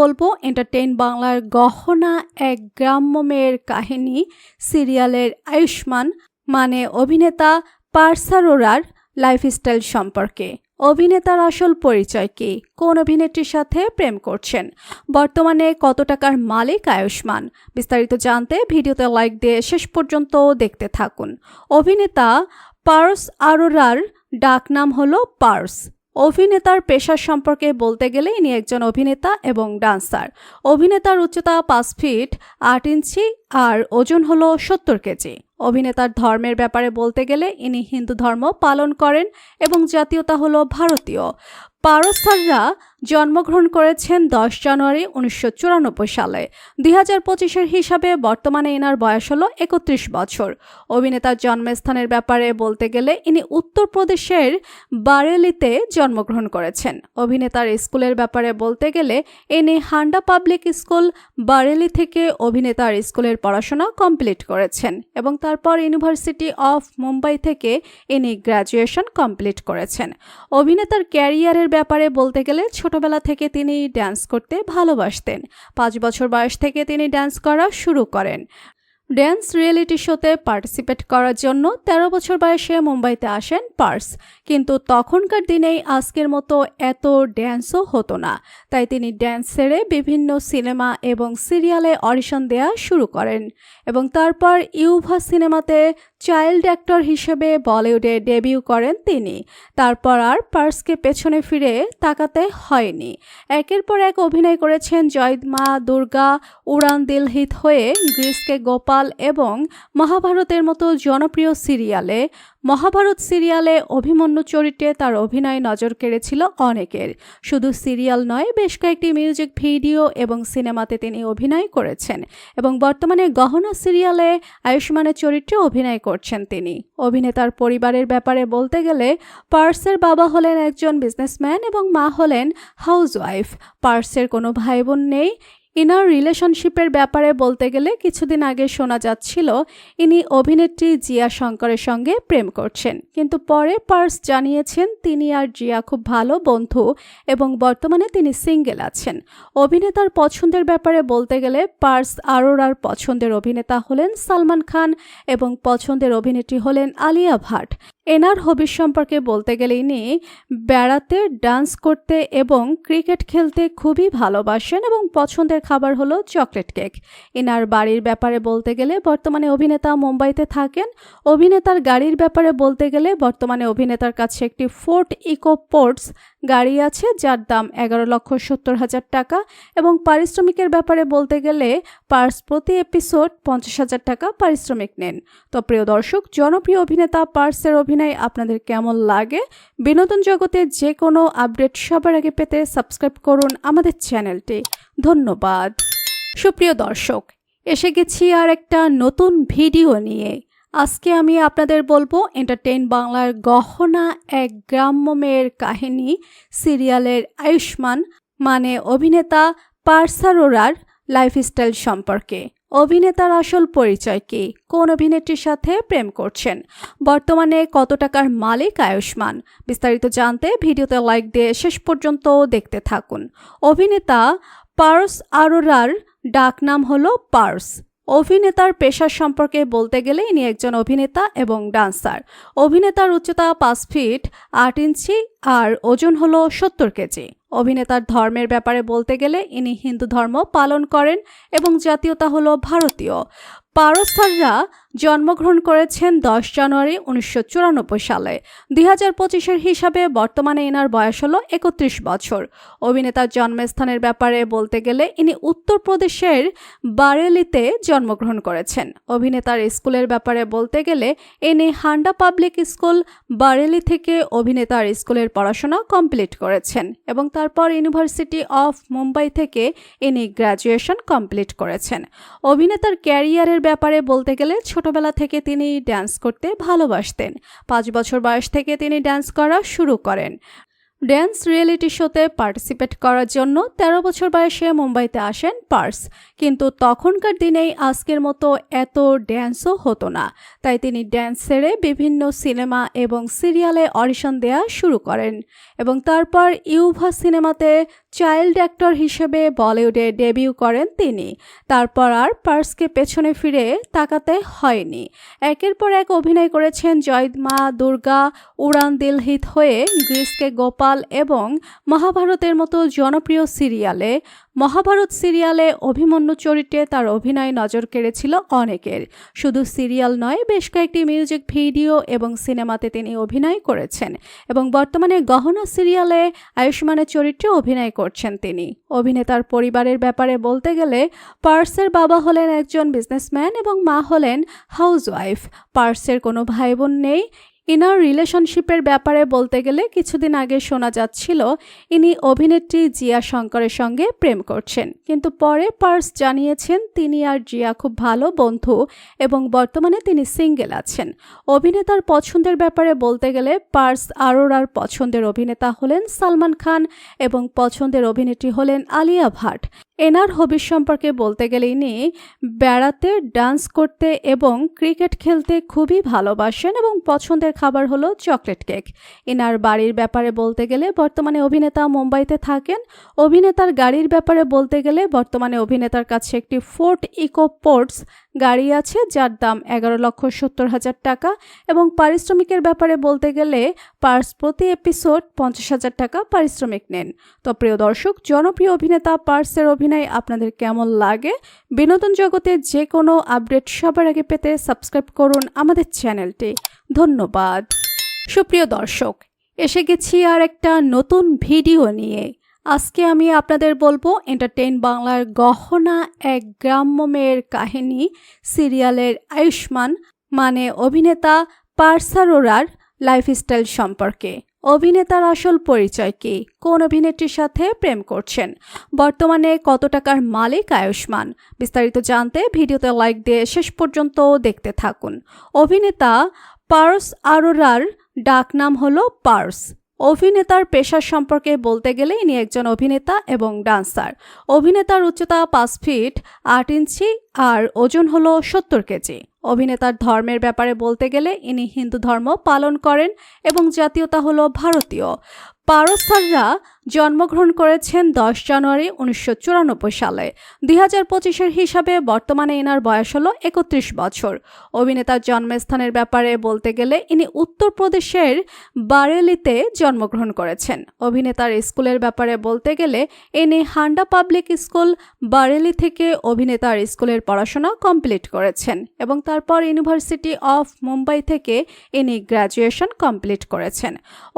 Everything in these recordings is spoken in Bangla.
বলবো এন্টারটেইন বাংলার গহনা এক গ্রাম্য মেয়ের কাহিনী সিরিয়ালের আয়ুষ্মান মানে অভিনেতা পার্স আরোরার লাইফস্টাইল সম্পর্কে। অভিনেতার আসল পরিচয় কি, কোন অভিনেত্রীর সাথে প্রেম করছেন, বর্তমানে কত টাকার মালিক আয়ুষ্মান, বিস্তারিত জানতে ভিডিওতে লাইক দিয়ে শেষ পর্যন্ত দেখতে থাকুন। অভিনেতা পার্স আরোরার ডাকনাম হলো পার্স। অভিনেতার পেশার সম্পর্কে বলতে গেলে ইনি একজন অভিনেতা এবং ডান্সার। অভিনেতার উচ্চতা 5 ফিট 8 ইঞ্চি আর ওজন হলো 70 কেজি। অভিনেতার ধর্মের ব্যাপারে বলতে গেলে ইনি হিন্দু ধর্ম পালন করেন এবং জাতীয়তা হলো ভারতীয়। পারসাররা জন্মগ্রহণ করেছেন 10 জানুয়ারি 1994 সালে। 2025-এর হিসাবে বর্তমানে এনার বয়স হলো 31 বছর। অভিনেতার জন্মস্থানের ব্যাপারে বলতে গেলে ইনি উত্তরপ্রদেশের বারেলিতে জন্মগ্রহণ করেছেন। অভিনেতার স্কুলের ব্যাপারে বলতে গেলে ইনি হান্ডা পাবলিক স্কুল বারেলি থেকে অভিনেতার স্কুলের পড়াশোনা কমপ্লিট করেছেন এবং তারপর ইউনিভার্সিটি অফ মুম্বাই থেকে ইনি গ্র্যাজুয়েশন কমপ্লিট করেছেন। অভিনেতার ক্যারিয়ারের ব্যাপারে বলতে গেলে ছোটবেলা থেকে তিনি ডান্স করতে ভালোবাসতেন। 5 বছর বয়স থেকে তিনি ডান্স করা শুরু করেন। ড্যান্স রিয়েলিটি শোতে পার্টিসিপেট করার জন্য 13 বছর বয়সে মুম্বাইতে আসেন পার্স। কিন্তু তখনকার দিনেই আজকের মতো এত ড্যান্সও হতো না, তাই তিনি ড্যান্স ছেড়ে বিভিন্ন সিনেমা এবং সিরিয়ালে অডিশন দেওয়া শুরু করেন এবং তারপর ইউভা সিনেমাতে চাইল্ড অ্যাক্টর হিসেবে বলিউডে ডেবিউ করেন তিনি। তারপর আর পার্সকে পেছনে ফিরে তাকাতে হয়নি। একের পর এক অভিনয় করেছেন জয় মা দুর্গা, উড়ান দিল হিত হয়ে, গ্রিসকে গোপাল এবং মহাভারতের মতো জনপ্রিয় সিরিয়ালে। মহাভারত সিরিয়ালে অভিমন্যু চরিত্রে তার অভিনয় নজর কেড়েছিল অনেকের। শুধু সিরিয়াল নয়, বেশ কয়েকটি মিউজিক ভিডিও এবং সিনেমাতে তিনি অভিনয় করেছেন এবং বর্তমানে গহনা সিরিয়ালে আয়ুষ্মানের চরিত্রে অভিনয় করছেন তিনি। অভিনেতার পরিবারের ব্যাপারে বলতে গেলে পার্সের বাবা হলেন একজন বিজনেসম্যান এবং মা হলেন হাউসওয়াইফ। পার্সের কোনো ভাই বোন নেই। ইনার রিলেশনশিপের ব্যাপারে বলতে গেলে কিছুদিন আগে শোনা যাচ্ছিল ইনি অভিনেত্রী জিয়া শঙ্করের সঙ্গে প্রেম করছেন, কিন্তু পরে পার্স জানিয়েছেন তিনি আর জিয়া খুব ভালো বন্ধু এবং বর্তমানে তিনি সিঙ্গেল আছেন। অভিনেতার পছন্দের ব্যাপারে বলতে গেলে পার্স আরোরার পছন্দের অভিনেতা হলেন সালমান খান এবং পছন্দের অভিনেত্রী হলেন আলিয়া ভাট। এনার হবির সম্পর্কে বলতে গেলে ইনি বেড়াতে, ডান্স করতে এবং ক্রিকেট খেলতে খুবই ভালোবাসেন এবং পছন্দের খাবার হলো চকলেট কেক। এনার বাড়ির ব্যাপারে বলতে গেলে বর্তমানে অভিনেতা মুম্বাইতে থাকেন। অভিনেতার গাড়ির ব্যাপারে বলতে গেলে বর্তমানে অভিনেতার কাছে একটি ফোর্ড ইকো স্পোর্টস গাড়ি আছে যার দাম 11,70,000 টাকা এবং পারিশ্রমিকের ব্যাপারে বলতে গেলে পার্স প্রতি এপিসোড 50,000 টাকা পারিশ্রমিক নেন। তো প্রিয় দর্শক, জনপ্রিয় অভিনেতা পার্সের অভিনয় আপনাদের কেমন লাগে? বিনোদন জগতে যে কোনো আপডেট সবার আগে পেতে সাবস্ক্রাইব করুন আমাদের চ্যানেলটি। ধন্যবাদ। সুপ্রিয় দর্শক, এসে গেছি আর একটা নতুন ভিডিও নিয়ে। আজকে আমি আপনাদের বলবো এন্টারটেইন বাংলার গহনা এক গ্রাম্য মেয়ের কাহিনী সিরিয়ালের আয়ুষ্মান মানে অভিনেতা পার্স আরোরার লাইফস্টাইল সম্পর্কে। অভিনেতার আসল পরিচয় কি, কোন অভিনেত্রীর সাথে প্রেম করছেন, বর্তমানে কত টাকার মালিক আয়ুষ্মান, বিস্তারিত জানতে ভিডিওতে লাইক দিয়ে শেষ পর্যন্ত দেখতে থাকুন। অভিনেতা পার্স আরোরার ডাকনাম হলো পার্স। অভিনেতার পেশার সম্পর্কে বলতে গেলে ইনি একজন অভিনেতা এবং ডান্সার। অভিনেতার উচ্চতা 5 ফিট 8 ইঞ্চি আর ওজন হলো 70 কেজি। অভিনেতার ধর্মের ব্যাপারে বলতে গেলে ইনি হিন্দু ধর্ম পালন করেন এবং জাতীয়তা হলো ভারতীয়। পারসাররা জন্মগ্রহণ করেছেন 10 জানুয়ারি 1994 সালে। 2025-এর হিসাবে বর্তমানে এনার বয়স হলো 31 বছর। অভিনেতার জন্মস্থানের ব্যাপারে বলতে গেলে ইনি উত্তরপ্রদেশের বারেলিতে জন্মগ্রহণ করেছেন। অভিনেতার স্কুলের ব্যাপারে বলতে গেলে ইনি হান্ডা পাবলিক স্কুল বারেলি থেকে অভিনেতার স্কুলের পড়াশোনা কমপ্লিট করেছেন এবং তারপর ইউনিভার্সিটি অফ মুম্বাই থেকে ইনি গ্র্যাজুয়েশন কমপ্লিট করেছেন। অভিনেতার ক্যারিয়ারের ব্যাপারে বলতে গেলে ছোটবেলা থেকে তিনি ডান্স করতে ভালোবাসতেন। 5 বছর বয়স থেকে তিনি ডান্স করা শুরু করেন। ড্যান্স রিয়েলিটি শোতে পার্টিসিপেট করার জন্য ১৩ বছর বয়সে মুম্বাইতে আসেন পার্স। কিন্তু তখনকার দিনেই আজকের মতো এত ড্যান্সও হতো না, তাই তিনি ড্যান্স ছেড়ে বিভিন্ন সিনেমা এবং সিরিয়ালে অডিশন দেওয়া শুরু করেন এবং তারপর ইউভা সিনেমাতে চাইল্ড অ্যাক্টর হিসেবে বলিউডে ডেবিউ করেন তিনি। তারপর আর পার্সকে পেছনে ফিরে তাকাতে হয়নি। একের পর এক অভিনয় করেছেন জয় মা দুর্গা, উড়ান দিল হিত হয়ে, গ্রিসকে গোপাল এবং মহাভারতের মতো জনপ্রিয় সিরিয়ালে। মহাভারত সিরিয়ালে অভিমন্যু চরিত্রে তার অভিনয় নজর কেড়েছিল অনেকের। শুধু সিরিয়াল নয়, বেশ কয়েকটি মিউজিক ভিডিও এবং সিনেমাতে তিনি অভিনয় করেছেন এবং বর্তমানে গহনা সিরিয়ালে আয়ুষ্মানের চরিত্রে অভিনয় করছেন তিনি। অভিনেতার পরিবারের ব্যাপারে বলতে গেলে পার্সের বাবা হলেন একজন বিজনেসম্যান এবং মা হলেন হাউসওয়াইফ। পার্সের কোনো ভাই বোন নেই। ইনার রিলেশনশিপের ব্যাপারে বলতে গেলে কিছুদিন আগে শোনা যাচ্ছিল ইনি অভিনেত্রী জিয়া শঙ্করের সঙ্গে প্রেম করছেন, কিন্তু পরে পার্স জানিয়েছেন তিনি আর জিয়া খুব ভালো বন্ধু এবং বর্তমানে তিনি সিঙ্গেল আছেন। অভিনেতার পছন্দের ব্যাপারে বলতে গেলে পার্স আরোরার পছন্দের অভিনেতা হলেন সালমান খান এবং পছন্দের অভিনেত্রী হলেন আলিয়া ভাট। এনার হবিস সম্পর্কে বলতে গেলে ইনি বেড়াতে, ডান্স করতে এবং ক্রিকেট খেলতে খুবই ভালোবাসেন এবং পছন্দের খাবার হলো চকলেট কেক। এনার বাড়ির ব্যাপারে বলতে গেলে বর্তমানে অভিনেতা মুম্বাইতে থাকেন। অভিনেতার গাড়ির ব্যাপারে বলতে গেলে বর্তমানে অভিনেতার কাছে একটি ফোর্ড ইকো স্পোর্টস গাড়ি আছে যার দাম ১১,৭০,০০০ টাকা এবং পারিশ্রমিকের ব্যাপারে বলতে গেলে পার্স প্রতি এপিসোড ৫০,০০০ টাকা পারিশ্রমিক নেন। তো প্রিয় দর্শক, জনপ্রিয় অভিনেতা পার্সের অভিনয় আপনাদের কেমন লাগে? বিনোদন জগতে যে কোনো আপডেট সবার আগে পেতে সাবস্ক্রাইব করুন আমাদের চ্যানেলটি। ধন্যবাদ। সুপ্রিয় দর্শক, এসে গেছি আর একটা নতুন ভিডিও নিয়ে। আজকে আমি আপনাদের বলবো এন্টারটেইন বাংলার গহনা এক গ্রাম্য মেয়ের কাহিনী সিরিয়ালের আয়ুষ্মান মানে অভিনেতা পার্স আরোরার লাইফস্টাইল সম্পর্কে। অভিনেতার আসল পরিচয় কি, কোন অভিনেত্রীর সাথে প্রেম করছেন, বর্তমানে কত টাকার মালিক আয়ুষ্মান, বিস্তারিত জানতে ভিডিওতে লাইক দিয়ে শেষ পর্যন্ত দেখতে থাকুন। অভিনেতা পার্স আরোরার ডাকনাম হলো পার্স। অভিনেতার পেশার সম্পর্কে বলতে গেলে ইনি একজন অভিনেতা এবং ডান্সার। অভিনেতার উচ্চতা 5 ফিট 8 ইঞ্চি আর ওজন হলো 70 কেজি। অভিনেতার ধর্মের ব্যাপারে বলতে গেলে ইনি হিন্দু ধর্ম পালন করেন এবং জাতীয়তা হলো ভারতীয়। পারস আরোরা জন্মগ্রহণ করেছেন 10 জানুয়ারি 1994 সালে। 2025-এর হিসাবে বর্তমানে এনার বয়স হলো 31 বছর। অভিনেতার জন্মস্থানের ব্যাপারে বলতে গেলে ইনি উত্তরপ্রদেশের বারেলিতে জন্মগ্রহণ করেছেন। অভিনেতার স্কুলের ব্যাপারে বলতে গেলে ইনি হান্ডা পাবলিক স্কুল বারেলি থেকে অভিনেতার স্কুলের পড়াশোনা কমপ্লিট করেছেন এবং তারপর ইউনিভার্সিটি অফ মুম্বাই থেকে ইনি গ্র্যাজুয়েশন কমপ্লিট করেছেন।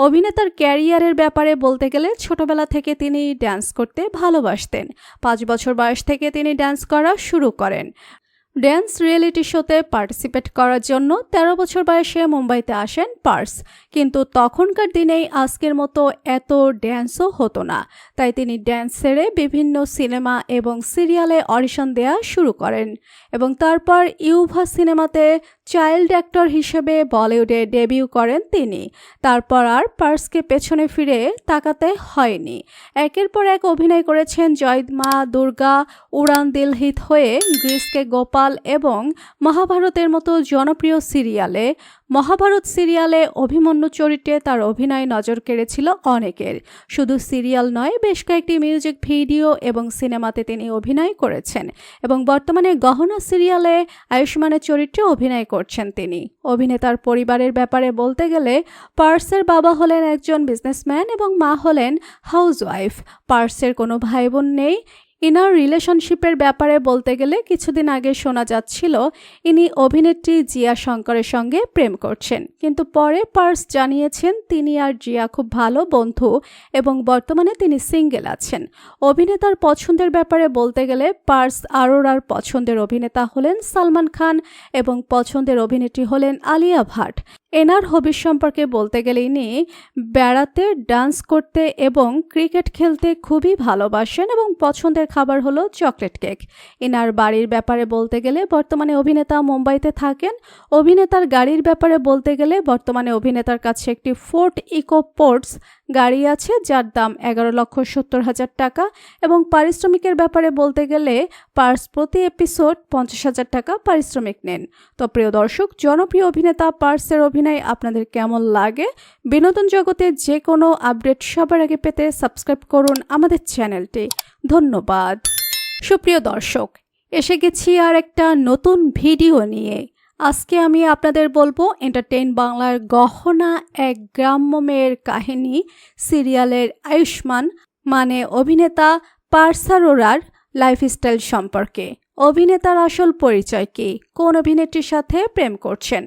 অভিনেতার ক্যারিয়ারের ব্যাপারে বলতে গেলে ছোটবেলা থেকে তিনি ড্যান্স করতে ভালোবাসতেন। 5 বছর বয়স থেকে তিনি ড্যান্স করা শুরু করেন। ড্যান্স রিয়েলিটি শোতে পার্টিসিপেট করার জন্য ১৩ বছর বয়সে মুম্বাইতে আসেন পার্স। কিন্তু তখনকার দিনেই আজকের মতো এত ড্যান্সও হতো না, তাই তিনি ড্যান্স ছেড়ে বিভিন্ন সিনেমা এবং সিরিয়ালে অডিশন দেওয়া শুরু করেন এবং তারপর ইউভা সিনেমাতে চাইল্ড অ্যাক্টর হিসেবে বলিউডে ডেবিউ করেন তিনি। তারপর আর পার্সকে পেছনে ফিরে তাকাতে হয়নি। একের পর এক অভিনয় করেছেন জয় মা দুর্গা, উড়ান দিল হিত হয়ে, গ্রিসকে গোপাল এবং মহাভারতের মতো জনপ্রিয় সিরিয়ালে। মহাভারত সিরিয়ালে অভিমন্যু চরিত্রে তার অভিনয় নজর কেড়েছিল অনেকের। শুধু সিরিয়াল নয়, বেশ কয়েকটি মিউজিক ভিডিও এবং সিনেমাতে তিনি অভিনয় করেছেন এবং বর্তমানে গহনা সিরিয়ালে আয়ুষ্মানের চরিত্রে অভিনয় করছেন তিনি। অভিনেতার পরিবারের ব্যাপারে বলতে গেলে পার্সের বাবা হলেন একজন বিজনেসম্যান এবং মা হলেন হাউসওয়াইফ। পার্সের কোনো ভাই বোন নেই। ইনার রিলেশনশিপের ব্যাপারে বলতে গেলে কিছুদিন আগে শোনা যাচ্ছিল ইনি অভিনেত্রী জিয়া শঙ্করের সঙ্গে প্রেম করছেন, কিন্তু পরে পার্স জানিয়েছেন তিনি আর জিয়া খুব ভালো বন্ধু এবং বর্তমানে তিনি সিঙ্গেল আছেন। অভিনেতার পছন্দের ব্যাপারে বলতে গেলে পার্স আরোরার পছন্দের অভিনেতা হলেন সালমান খান এবং পছন্দের অভিনেত্রী হলেন আলিয়া ভাট। এনার হবিস সম্পর্কে বলতে গেলে ইনি বেড়াতে, ডান্স করতে এবং ক্রিকেট খেলতে খুবই ভালোবাসেন এবং পছন্দের খাবার হলো চকলেট কেক। এনার বাড়ির ব্যাপারে বলতে গেলে বর্তমানে অভিনেতা মুম্বাইতে থাকেন। অভিনেতার গাড়ির ব্যাপারে বলতে গেলে বর্তমানে অভিনেতার কাছে একটি ফোর্ড ইকো স্পোর্টস গাড়ি আছে যার দাম 11,70,000 টাকা এবং পারিশ্রমিকের ব্যাপারে বলতে গেলে পার্স প্রতি এপিসোড 50,000 টাকা পারিশ্রমিক নেন। তো প্রিয় দর্শক, জনপ্রিয় অভিনেতা পার্সের অভিনয় আপনাদের কেমন লাগে? বিনোদন জগতে যে কোনো আপডেট সবার আগে পেতে সাবস্ক্রাইব করুন আমাদের চ্যানেলটি। ধন্যবাদ। সুপ্রিয় দর্শক, এসে গেছি আর একটা নতুন ভিডিও নিয়ে। আজকে আমি আপনাদের বলবো এন্টারটেইন বাংলার গহনা এক গ্রাম্য মেয়ের কাহিনী সিরিয়ালের আয়ুষ্মান মানে অভিনেতা পার্স আরোরার লাইফস্টাইল সম্পর্কে। অভিনেতার আসল পরিচয় কি? কোন অভিনেত্রীর সাথে প্রেম করছেন?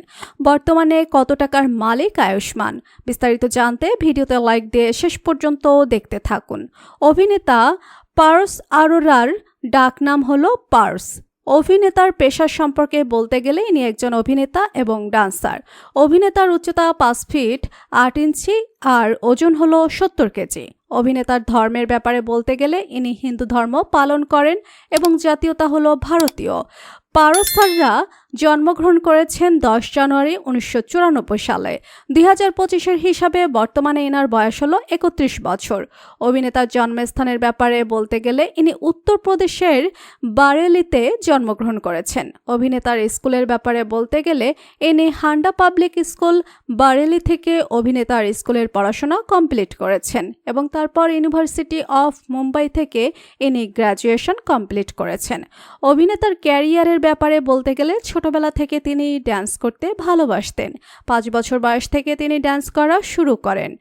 বর্তমানে কত টাকার মালিক আয়ুষ্মান? বিস্তারিত জানতে ভিডিওতে লাইক দিয়ে শেষ পর্যন্ত দেখতে থাকুন। অভিনেতা পার্স আরোরার ডাকনাম হলো পার্স। অভিনেতার পেশার সম্পর্কে বলতে গেলে ইনি একজন অভিনেতা এবং ডান্সার। অভিনেতার উচ্চতা 5 ফিট 8 ইঞ্চি আর ওজন হলো 70 কেজি। অভিনেতার ধর্মের ব্যাপারে বলতে গেলে ইনি হিন্দু ধর্ম পালন করেন এবং জাতীয়তা হলো ভারতীয়। পারসাররা জন্মগ্রহণ করেছেন 10 জানুয়ারি 1994 সালে। 2025-এর হিসাবে বর্তমানে এনার বয়স হলো 31 বছর। অভিনেতার জন্মস্থানের ব্যাপারে বলতে গেলে ইনি উত্তরপ্রদেশের বারেলিতে জন্মগ্রহণ করেছেন। অভিনেতার স্কুলের ব্যাপারে বলতে গেলে ইনি হান্ডা পাবলিক স্কুল বারেলি থেকে অভিনেতার স্কুলের পড়াশোনা কমপ্লিট করেছেন এবং তারপর ইউনিভার্সিটি অফ মুম্বাই থেকে ইনি গ্র্যাজুয়েশন কমপ্লিট করেছেন। অভিনেতার ক্যারিয়ারের ব্যাপারে বলতে গেলে ছোটবেলা থেকে তিনি ড্যান্স করতে ভালোবাসতেন। 5 বছর বয়স থেকে তিনি ড্যান্স করা শুরু করেন।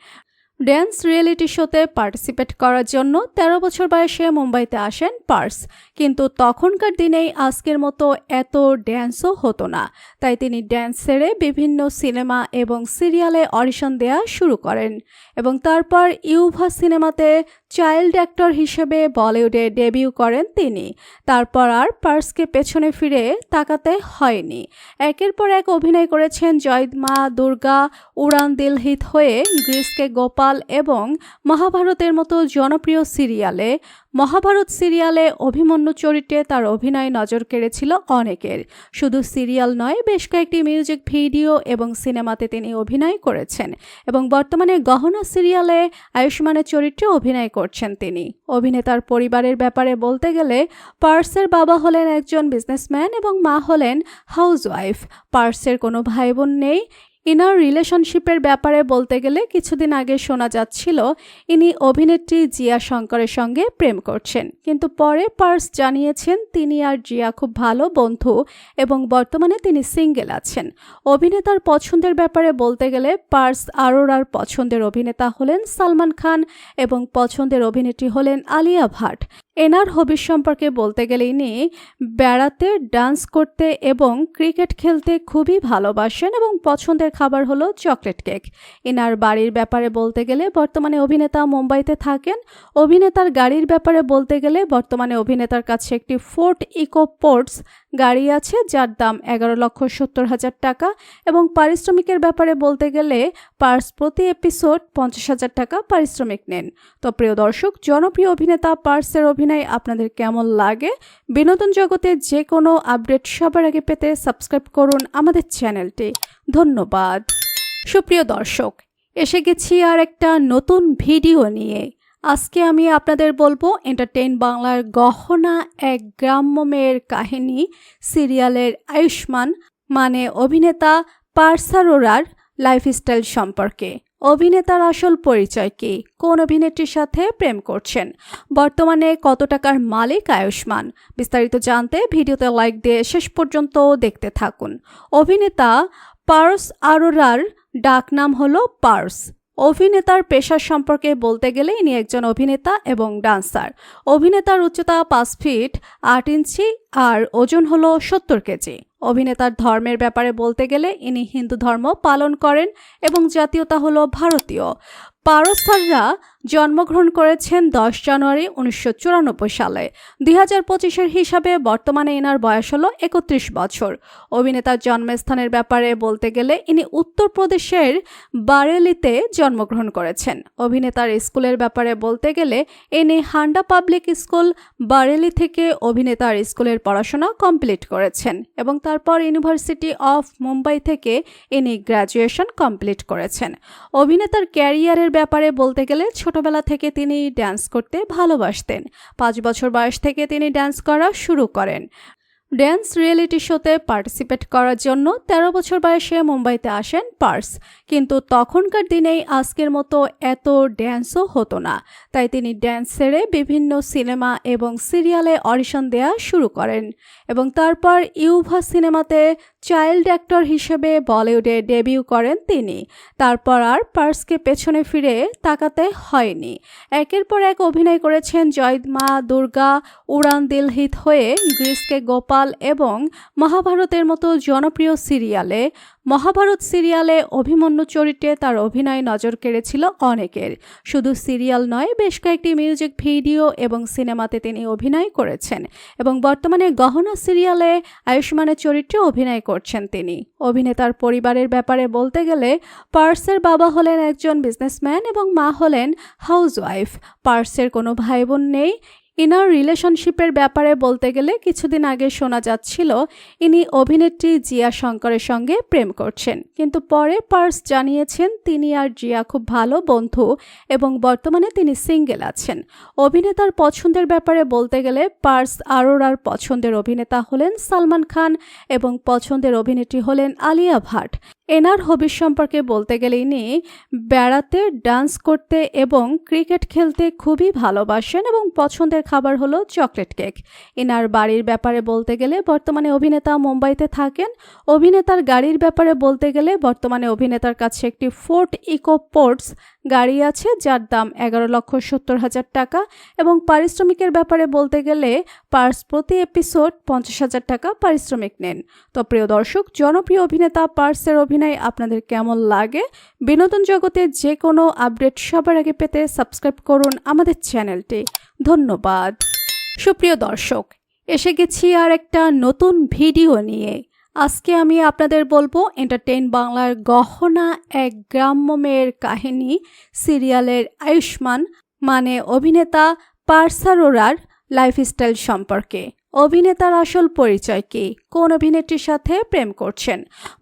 ড্যান্স রিয়েলিটি শোতে পার্টিসিপেট করার জন্য 13 বছর বয়সে মুম্বাইতে আসেন পার্স। কিন্তু তখনকার দিনেই আজকের মতো এত ড্যান্সও হতো না, তাই তিনি ড্যান্স ছেড়ে বিভিন্ন সিনেমা এবং সিরিয়ালে অডিশন দেওয়া শুরু করেন এবং তারপর ইউভা সিনেমাতে চাইল্ড অ্যাক্টর হিসেবে বলিউডে ডেবিউ করেন তিনি। তারপর আর পার্সকে পেছনে ফিরে তাকাতে হয়নি। একের পর এক অভিনয় করেছেন জয় মা দুর্গা, উড়ান দিল হিত হয়ে, গ্রিসকে গোপাল এবং মহাভারতের মতো জনপ্রিয় সিরিয়ালে। মহাভারত সিরিয়ালে অভিমন্যু চরিত্রে তার অভিনয় নজর কেড়েছিল অনেকের। শুধু সিরিয়াল নয়, বেশ কয়েকটি মিউজিক ভিডিও এবং সিনেমাতে তিনি অভিনয় করেছেন এবং বর্তমানে গহনা সিরিয়ালে আয়ুষ্মানের চরিত্রে অভিনয় করছেন তিনি। অভিনেতার পরিবারের ব্যাপারে বলতে গেলে পার্সের বাবা হলেন একজন বিজনেসম্যান এবং মা হলেন হাউসওয়াইফ। পার্সের কোনো ভাই বোন নেই। ইনার রিলেশনশিপের ব্যাপারে বলতে গেলে কিছুদিন আগে শোনা যাচ্ছিল ইনি অভিনেত্রী জিয়া শঙ্করের সঙ্গে প্রেম করছেন, কিন্তু পরে পার্স জানিয়েছেন তিনি আর জিয়া খুব ভালো বন্ধু এবং বর্তমানে তিনি সিঙ্গেল আছেন। অভিনেতার পছন্দের ব্যাপারে বলতে গেলে পার্স আরোরার পছন্দের অভিনেতা হলেন সালমান খান এবং পছন্দের অভিনেত্রী হলেন আলিয়া ভাট। এনার হবির সম্পর্কে বলতে গেলে ইনি বেড়াতে, ডান্স করতে এবং ক্রিকেট খেলতে খুবই ভালোবাসেন এবং পছন্দের খাবার হলো চকলেট কেক। এনার বাড়ির ব্যাপারে বলতে গেলে বর্তমানে অভিনেতা মুম্বাইতে থাকেন। অভিনেতার গাড়ির ব্যাপারে বলতে গেলে বর্তমানে অভিনেতার কাছে একটি ফোর্ড ইকো স্পোর্টস গাড়ি আছে যার দাম 11,70,000 টাকা এবং পারিশ্রমিকের ব্যাপারে বলতে গেলে পার্স প্রতি এপিসোড 50,000 টাকা পারিশ্রমিক নেন। তো প্রিয় দর্শক, জনপ্রিয় অভিনেতা পার্সের অভিনয় আপনাদের কেমন লাগে? বিনোদন জগতে যে কোনো আপডেট সবার আগে পেতে সাবস্ক্রাইব করুন আমাদের চ্যানেলটি। ধন্যবাদ। সুপ্রিয় দর্শক, এসে গেছি আর একটা নতুন ভিডিও নিয়ে। আজকে আমি আপনাদের বলবো এন্টারটেইন বাংলার গহনা এক গ্রাম্য মেয়ের কাহিনী সিরিয়ালের আয়ুষ্মান মানে অভিনেতা পার্স আরোরার লাইফস্টাইল সম্পর্কে। অভিনেতার আসল পরিচয় কি? কোন অভিনেত্রীর সাথে প্রেম করছেন? বর্তমানে কত টাকার মালিক আয়ুষ্মান? বিস্তারিত জানতে ভিডিওতে লাইক দিয়ে শেষ পর্যন্ত দেখতে থাকুন। অভিনেতা পার্স আরোরার ডাকনাম হলো পার্স। অভিনেতার পেশার সম্পর্কে বলতে গেলে ইনি একজন অভিনেতা এবং ডান্সার। অভিনেতার উচ্চতা 5 ফিট 8 ইঞ্চি আর ওজন হলো 70 কেজি। অভিনেতার ধর্মের ব্যাপারে বলতে গেলে ইনি হিন্দু ধর্ম পালন করেন এবং জাতীয়তা হলো ভারতীয়। পারসাররা জন্মগ্রহণ করেছেন 10 জানুয়ারি 1994 সালে। 2025-এর হিসাবে বর্তমানে এনার বয়স হলো 31 বছর। অভিনেতার জন্মস্থানের ব্যাপারে বলতে গেলে ইনি উত্তরপ্রদেশের বারেলিতে জন্মগ্রহণ করেছেন। অভিনেতার স্কুলের ব্যাপারে বলতে গেলে ইনি হান্ডা পাবলিক স্কুল বারেলি থেকে অভিনেতার স্কুলের পড়াশোনা কমপ্লিট করেছেন এবং তারপর ইউনিভার্সিটি অফ মুম্বাই থেকে ইনি গ্র্যাজুয়েশন কমপ্লিট করেছেন। অভিনেতার ক্যারিয়ারের ব্যাপারে বলতে গেলে ছোটবেলা থেকে তিনি ডান্স করতে ভালোবাসতেন। 5 বছর বয়স থেকে তিনি ডান্স করা শুরু করেন। ড্যান্স রিয়েলিটি শোতে পার্টিসিপেট করার জন্য 13 বছর বয়সে মুম্বাইতে আসেন পার্স। কিন্তু তখনকার দিনেই আজকের মতো এত ড্যান্সও হতো না, তাই তিনি ড্যান্স ছেড়ে বিভিন্ন সিনেমা এবং সিরিয়ালে অডিশন দেওয়া শুরু করেন এবং তারপর ইউভা সিনেমাতে চাইল্ড অ্যাক্টর হিসেবে বলিউডে ডেবিউ করেন তিনি। তারপর আর পার্সকে পেছনে ফিরে তাকাতে হয়নি। একের পর এক অভিনয় করেছেন জয় মা দুর্গা, উড়ান দিল হিত হয়ে, গ্রিসকে গোপাল এবং মহাভারতের মতো জনপ্রিয় সিরিয়ালে। মহাভারত সিরিয়ালে অভিমন্যু চরিত্রে তার অভিনয় নজর কেড়েছিল অনেকের। শুধু সিরিয়াল নয়, বেশ কয়েকটি মিউজিক ভিডিও এবং সিনেমাতে তিনি অভিনয় করেছেন এবং বর্তমানে গহনা সিরিয়ালে আয়ুষ্মানের চরিত্রে অভিনয় করছেন তিনি। অভিনেতার পরিবারের ব্যাপারে বলতে গেলে পার্সের বাবা হলেন একজন বিজনেসম্যান এবং মা হলেন হাউসওয়াইফ। পার্সের কোনো ভাই বোন নেই। ইনার রিলেশনশিপের ব্যাপারে বলতে গেলে কিছুদিন আগে শোনা যাচ্ছিল ইনি অভিনেত্রী জিয়া শঙ্করের সঙ্গে প্রেম করছেন, কিন্তু পরে পার্স জানিয়েছেন তিনি আর জিয়া খুব ভালো বন্ধু এবং বর্তমানে তিনি সিঙ্গেল আছেন। অভিনেতার পছন্দের ব্যাপারে বলতে গেলে পার্স আরোরার পছন্দের অভিনেতা হলেন সালমান খান এবং পছন্দের অভিনেত্রী হলেন আলিয়া ভাট। এনার হবিস সম্পর্কে বলতে গেলে ইনি বেড়াতে, ডান্স করতে এবং ক্রিকেট খেলতে খুবই ভালোবাসেন এবং পছন্দের খাবার হলো চকলেট কেক। এনার বাড়ির ব্যাপারে বলতে গেলে বর্তমানে অভিনেতা মুম্বাইতে থাকেন। অভিনেতার গাড়ির ব্যাপারে বলতে গেলে বর্তমানে অভিনেতার কাছে একটি ফোর্ড ইকোস্পোর্টস গাড়ি আছে যার দাম 11,70,000 টাকা এবং পারিশ্রমিকের ব্যাপারে বলতে গেলে পার্স প্রতি এপিসোড 50,000 টাকা পারিশ্রমিক নেন। তো প্রিয় দর্শক, জনপ্রিয় অভিনেতা পার্সের অভিনয় আপনাদের কেমন লাগে? বিনোদন জগতে যে কোনো আপডেট সবার আগে পেতে সাবস্ক্রাইব করুন আমাদের চ্যানেলটি। ধন্যবাদ। সুপ্রিয় দর্শক, এসে গেছি আর একটা নতুন ভিডিও নিয়ে। আজকে আমি আপনাদের বলবো এন্টারটেইন বাংলার গহনা এক গ্রাম্য মেয়ের কাহিনী সিরিয়ালের আয়ুষ্মান মানে অভিনেতা পার্স আরোরার লাইফস্টাইল সম্পর্কে। অভিনেতার আসল পরিচয় কি, কোন অভিনেত্রীর সাথে প্রেম করছেন,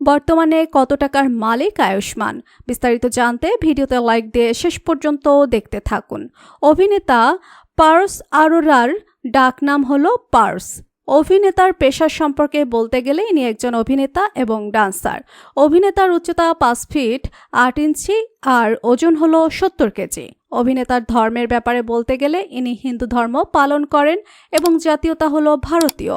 বর্তমানে কত টাকার মালিক আয়ুষ্মান, বিস্তারিত জানতে ভিডিওতে লাইক দিয়ে শেষ পর্যন্ত দেখতে থাকুন। অভিনেতা পার্স আরোরার ডাকনাম হলো পার্স। অভিনেতার পেশার সম্পর্কে বলতে গেলে ইনি একজন অভিনেতা এবং ডান্সার। অভিনেতার উচ্চতা 5 ফিট 8 ইঞ্চি আর ওজন হলো 70 কেজি। অভিনেতার ধর্মের ব্যাপারে বলতে গেলে ইনি হিন্দু ধর্ম পালন করেন এবং জাতীয়তা হলো ভারতীয়।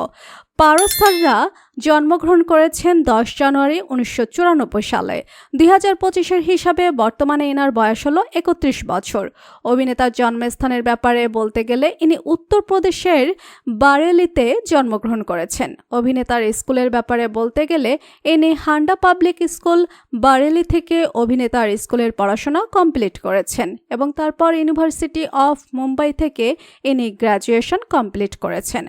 পারস আরোরা জন্মগ্রহণ করেছেন 10 জানুয়ারি 1994 সালে। 2025-এর হিসাবে বর্তমানে এনার বয়স হলো 31 বছর। অভিনেতার জন্মস্থানের ব্যাপারে বলতে গেলে ইনি উত্তরপ্রদেশের বারেলিতে জন্মগ্রহণ করেছেন। অভিনেতার স্কুলের ব্যাপারে বলতে গেলে ইনি হান্ডা পাবলিক স্কুল বারেলি থেকে অভিনেতার স্কুলের পড়াশোনা কমপ্লিট করেছেন এবং তারপর ইউনিভার্সিটি অফ মুম্বাই থেকে ইনি গ্র্যাজুয়েশন কমপ্লিট করেছেন।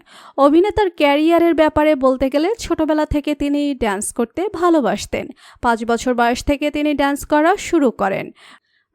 অভিনেতার ক্যারিয়ারের ব্যাপারে বলতে গেলে ছোটবেলা থেকে তিনি ডান্স করতে ভালোবাসতেন। 5 বছর বয়স থেকে তিনি ডান্স করা শুরু করেন।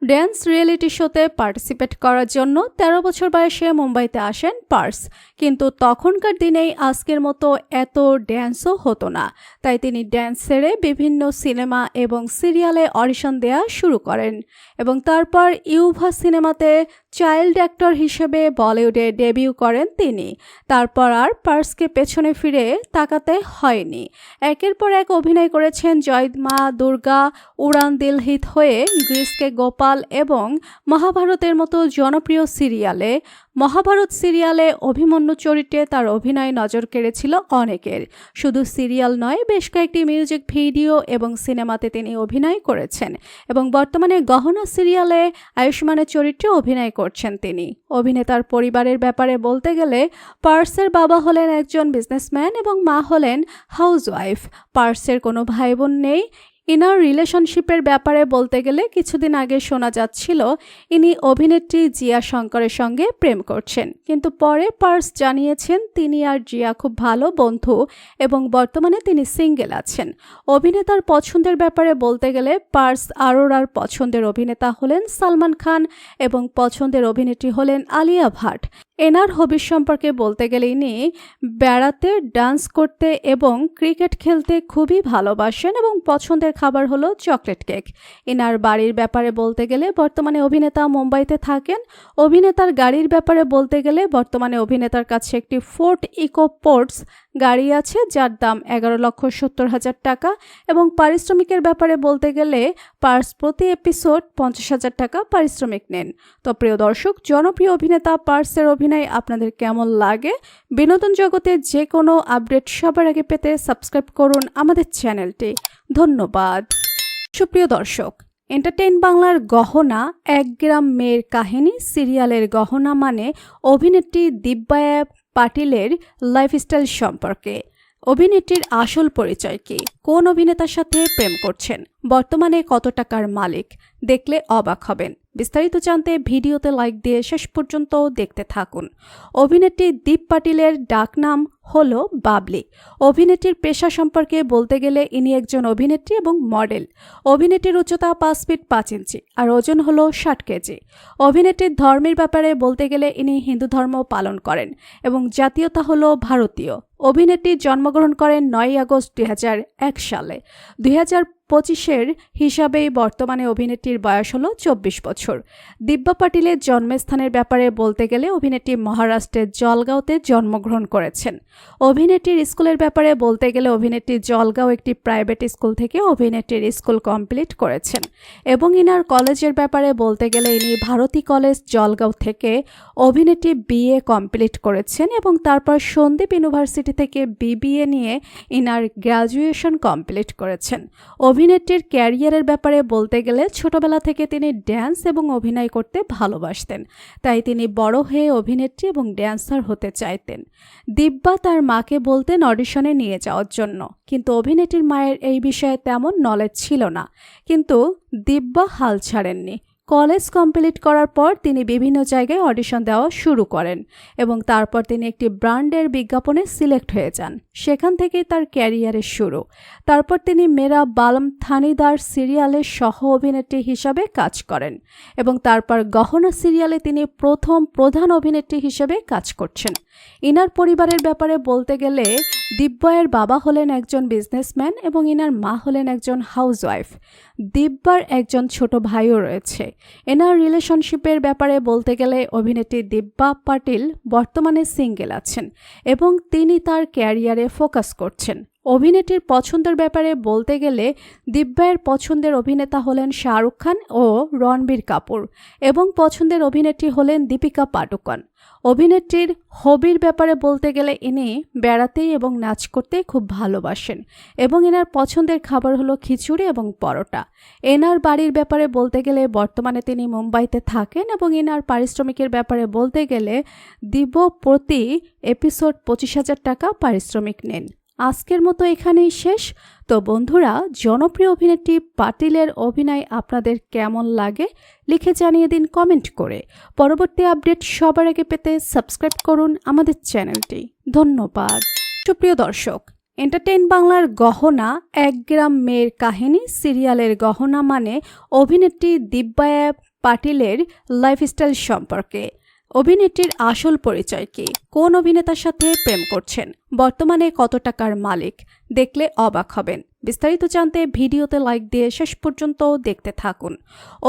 ড্যান্স রিয়েলিটি শোতে পার্টিসিপেট করার জন্য 13 বছর বয়সে মুম্বাইতে আসেন পার্স। কিন্তু তখনকার দিনেই আজকের মতো এত ড্যান্সও হতো না, তাই তিনি ড্যান্স ছেড়ে বিভিন্ন সিনেমা এবং সিরিয়ালে অডিশন দেওয়া শুরু করেন এবং তারপর ইউভা সিনেমাতে চাইল্ড অ্যাক্টর হিসেবে বলিউডে ডেবিউ করেন তিনি। তারপর আর পার্সকে পেছনে ফিরে তাকাতে হয়নি। একের পর এক অভিনয় করেছেন জয় মা দুর্গা, উড়ান দিল হিত হয়ে, গ্রিসকে গোপাল এবং মহাভারতের মতো জনপ্রিয় সিরিয়ালে। মহাভারত সিরিয়ালে অভিমন্যু চরিত্রে তার অভিনয় নজর কেড়েছিল অনেকের। শুধু সিরিয়াল নয়, বেশ কয়েকটি মিউজিক ভিডিও এবং সিনেমাতে তিনি অভিনয় করেছেন এবং বর্তমানে গহনা সিরিয়ালে আয়ুষ্মানের চরিত্রে অভিনয় করছেন তিনি। অভিনেতার পরিবারের ব্যাপারে বলতে গেলে পার্সের বাবা হলেন একজন বিজনেসম্যান এবং মা হলেন হাউসওয়াইফ। পার্সের কোনো ভাই বোন নেই। ইনার রিলেশনশিপের ব্যাপারে বলতে গেলে কিছুদিন আগে শোনা যাচ্ছিল ইনি অভিনেত্রী জিয়া শঙ্করের সঙ্গে প্রেম করছেন, কিন্তু পরে পার্স জানিয়েছেন তিনি আর জিয়া খুব ভালো বন্ধু এবং বর্তমানে তিনি সিঙ্গেল আছেন। অভিনেতার পছন্দের ব্যাপারে বলতে গেলে পার্স আরোরার পছন্দের অভিনেতা হলেন সালমান খান এবং পছন্দের অভিনেত্রী হলেন আলিয়া ভাট। এনার হবির সম্পর্কে বলতে গেলে ইনি বেড়াতে, ডান্স করতে এবং ক্রিকেট খেলতে খুবই ভালোবাসেন এবং পছন্দের খাবার হলো চকলেট কেক। এনার বাড়ির ব্যাপারে বলতে গেলে বর্তমানে অভিনেতা মুম্বাইতে থাকেন। অভিনেতার গাড়ির ব্যাপারে বলতে গেলে বর্তমানে অভিনেতার কাছে একটি ফোর্ড ইকোস্পোর্টস গাড়ি আছে যার দাম 11,70,000 টাকা এবং পারিশ্রমিকের ব্যাপারে বলতে গেলে পার্স প্রতি এপিসোড 50,000 টাকা পারিশ্রমিক নেন। তো প্রিয় দর্শক, জনপ্রিয় অভিনেতা পার্সের অভিনয় আপনাদের কেমন লাগে? বিনোদন জগতে যে কোনো আপডেট সবার আগে পেতে সাবস্ক্রাইব করুন আমাদের চ্যানেলটি। ধন্যবাদ। সুপ্রিয় দর্শক, এন্টারটেইন বাংলার গহনা 1 গ্রাম মেয়ের কাহিনী সিরিয়ালের গহনা মানে অভিনেত্রী দিব্যা পাটিলের লাইফস্টাইল সম্পর্কে। অভিনেত্রীর আসল পরিচয় কি? কোন অভিনেতার সাথে প্রেম করছেন? বর্তমানে কত টাকার মালিক? দেখলে অবাক হবেন। বিস্তারিত জানতে ভিডিওতে লাইক দিয়ে শেষ পর্যন্ত দেখতে থাকুন। অভিনেত্রী দীপ পাটিলের ডাকনাম হলো বাবলি। অভিনেত্রীর পেশা সম্পর্কে বলতে গেলে ইনি একজন অভিনেত্রী এবং মডেল। অভিনেত্রীর উচ্চতা 5 ফিট 5 ইঞ্চি আর ওজন হলো 60 কেজি। অভিনেত্রীর ধর্মের ব্যাপারে বলতে গেলে ইনি হিন্দু ধর্ম পালন করেন এবং জাতীয়তা হলো ভারতীয়। অভিনেত্রী জন্মগ্রহণ করেন 9 আগস্ট 2001 সালে। 2025-এর হিসাবেই বর্তমানে অভিনেত্রীর বয়স হলো 24 বছর। দিব্যা পাটিলের জন্মস্থানের ব্যাপারে বলতে গেলে অভিনেত্রী মহারাষ্ট্রের জলগাঁওতে জন্মগ্রহণ করেছেন। অভিনেত্রীর স্কুলের ব্যাপারে বলতে গেলে অভিনেত্রী জলগাঁও একটি প্রাইভেট স্কুল থেকে অভিনেত্রীর স্কুল কমপ্লিট করেছেন এবং ইনার কলেজের ব্যাপারে বলতে গেলে ইনি ভারতী কলেজ জলগাঁও থেকে অভিনেত্রী বিএ কমপ্লিট করেছেন এবং তারপর সন্দীপ ইউনিভার্সিটি থেকে বিবিএ নিয়ে ইনার গ্র্যাজুয়েশন কমপ্লিট করেছেন। অভিনেত্রীর ক্যারিয়ারের ব্যাপারে বলতে গেলে ছোটবেলা থেকে তিনি ড্যান্স এবং অভিনয় করতে ভালোবাসতেন, তাই তিনি বড় হয়ে অভিনেত্রী এবং ড্যান্সার হতে চাইতেন। দিব্যা তার মাকে বলতেন অডিশনে নিয়ে যাওয়ার জন্য, কিন্তু অভিনেত্রীর মায়ের এই বিষয়ে তেমন নলেজ ছিল না। কিন্তু দিব্যা হাল ছাড়েননি। কলেজ কমপ্লিট করার পর তিনি বিভিন্ন জায়গায় অডিশন দেওয়া শুরু করেন এবং তারপর তিনি একটি ব্র্যান্ডের বিজ্ঞাপনে সিলেক্ট হয়ে যান। সেখান থেকেই তার ক্যারিয়ারের শুরু। তারপর তিনি মেরা বালম থানিদার সিরিয়ালের সহ অভিনেত্রী হিসাবে কাজ করেন এবং তারপর গহনা সিরিয়ালে তিনি প্রথম প্রধান অভিনেত্রী হিসেবে কাজ করছেন। ইনার পরিবারের ব্যাপারে বলতে গেলে দিব্যার বাবা হলেন একজন বিজনেসম্যান এবং ইনার মা হলেন একজন হাউসওয়াইফ। দিব্যার একজন ছোট ভাইও রয়েছে। এনার রিলেশনশিপের ব্যাপারে বলতে গেলে অভিনেত্রী দিব্যা পাটিল বর্তমানে সিঙ্গেল আছেন এবং তিনি তার ক্যারিয়ারে ফোকাস করছেন। অভিনেত্রীর পছন্দের ব্যাপারে বলতে গেলে দিব্যার পছন্দের অভিনেতা হলেন শাহরুখ খান ও রণবীর কাপুর এবং পছন্দের অভিনেত্রী হলেন দীপিকা পাডুকোন। অভিনেত্রীর হবির ব্যাপারে বলতে গেলে ইনি বেড়াতে এবং নাচ করতে খুব ভালোবাসেন এবং এনার পছন্দের খাবার হলো খিচুড়ি এবং পরোটা। এনার বাড়ির ব্যাপারে বলতে গেলে বর্তমানে তিনি মুম্বাইতে থাকেন এবং এনার পারিশ্রমিকের ব্যাপারে বলতে গেলে দিব্য প্রতি এপিসোড 25,000 টাকা পারিশ্রমিক নেন। আজকের মতো এখানেই শেষ। তো বন্ধুরা, জনপ্রিয় অভিনেত্রী পাটিলের অভিনয় আপনাদের কেমন লাগে লিখে জানিয়ে দিন কমেন্ট করে। পরবর্তী আপডেট সবার আগে পেতে সাবস্ক্রাইব করুন আমাদের চ্যানেলটি। ধন্যবাদ। সুপ্রিয় দর্শক, এন্টারটেইন বাংলার গহনা 1 গ্রাম মেয়ের কাহিনী সিরিয়ালের গহনা মানে অভিনেত্রী দিব্যা পাটিলের লাইফস্টাইল সম্পর্কে। অভিনেত্রীর আসল পরিচয় কি? কোন অভিনেতার সাথে প্রেম করছেন? বর্তমানে কত টাকার মালিক? দেখলে অবাক হবেন। বিস্তারিত জানতে ভিডিওতে লাইক দিয়ে শেষ পর্যন্ত দেখতে থাকুন।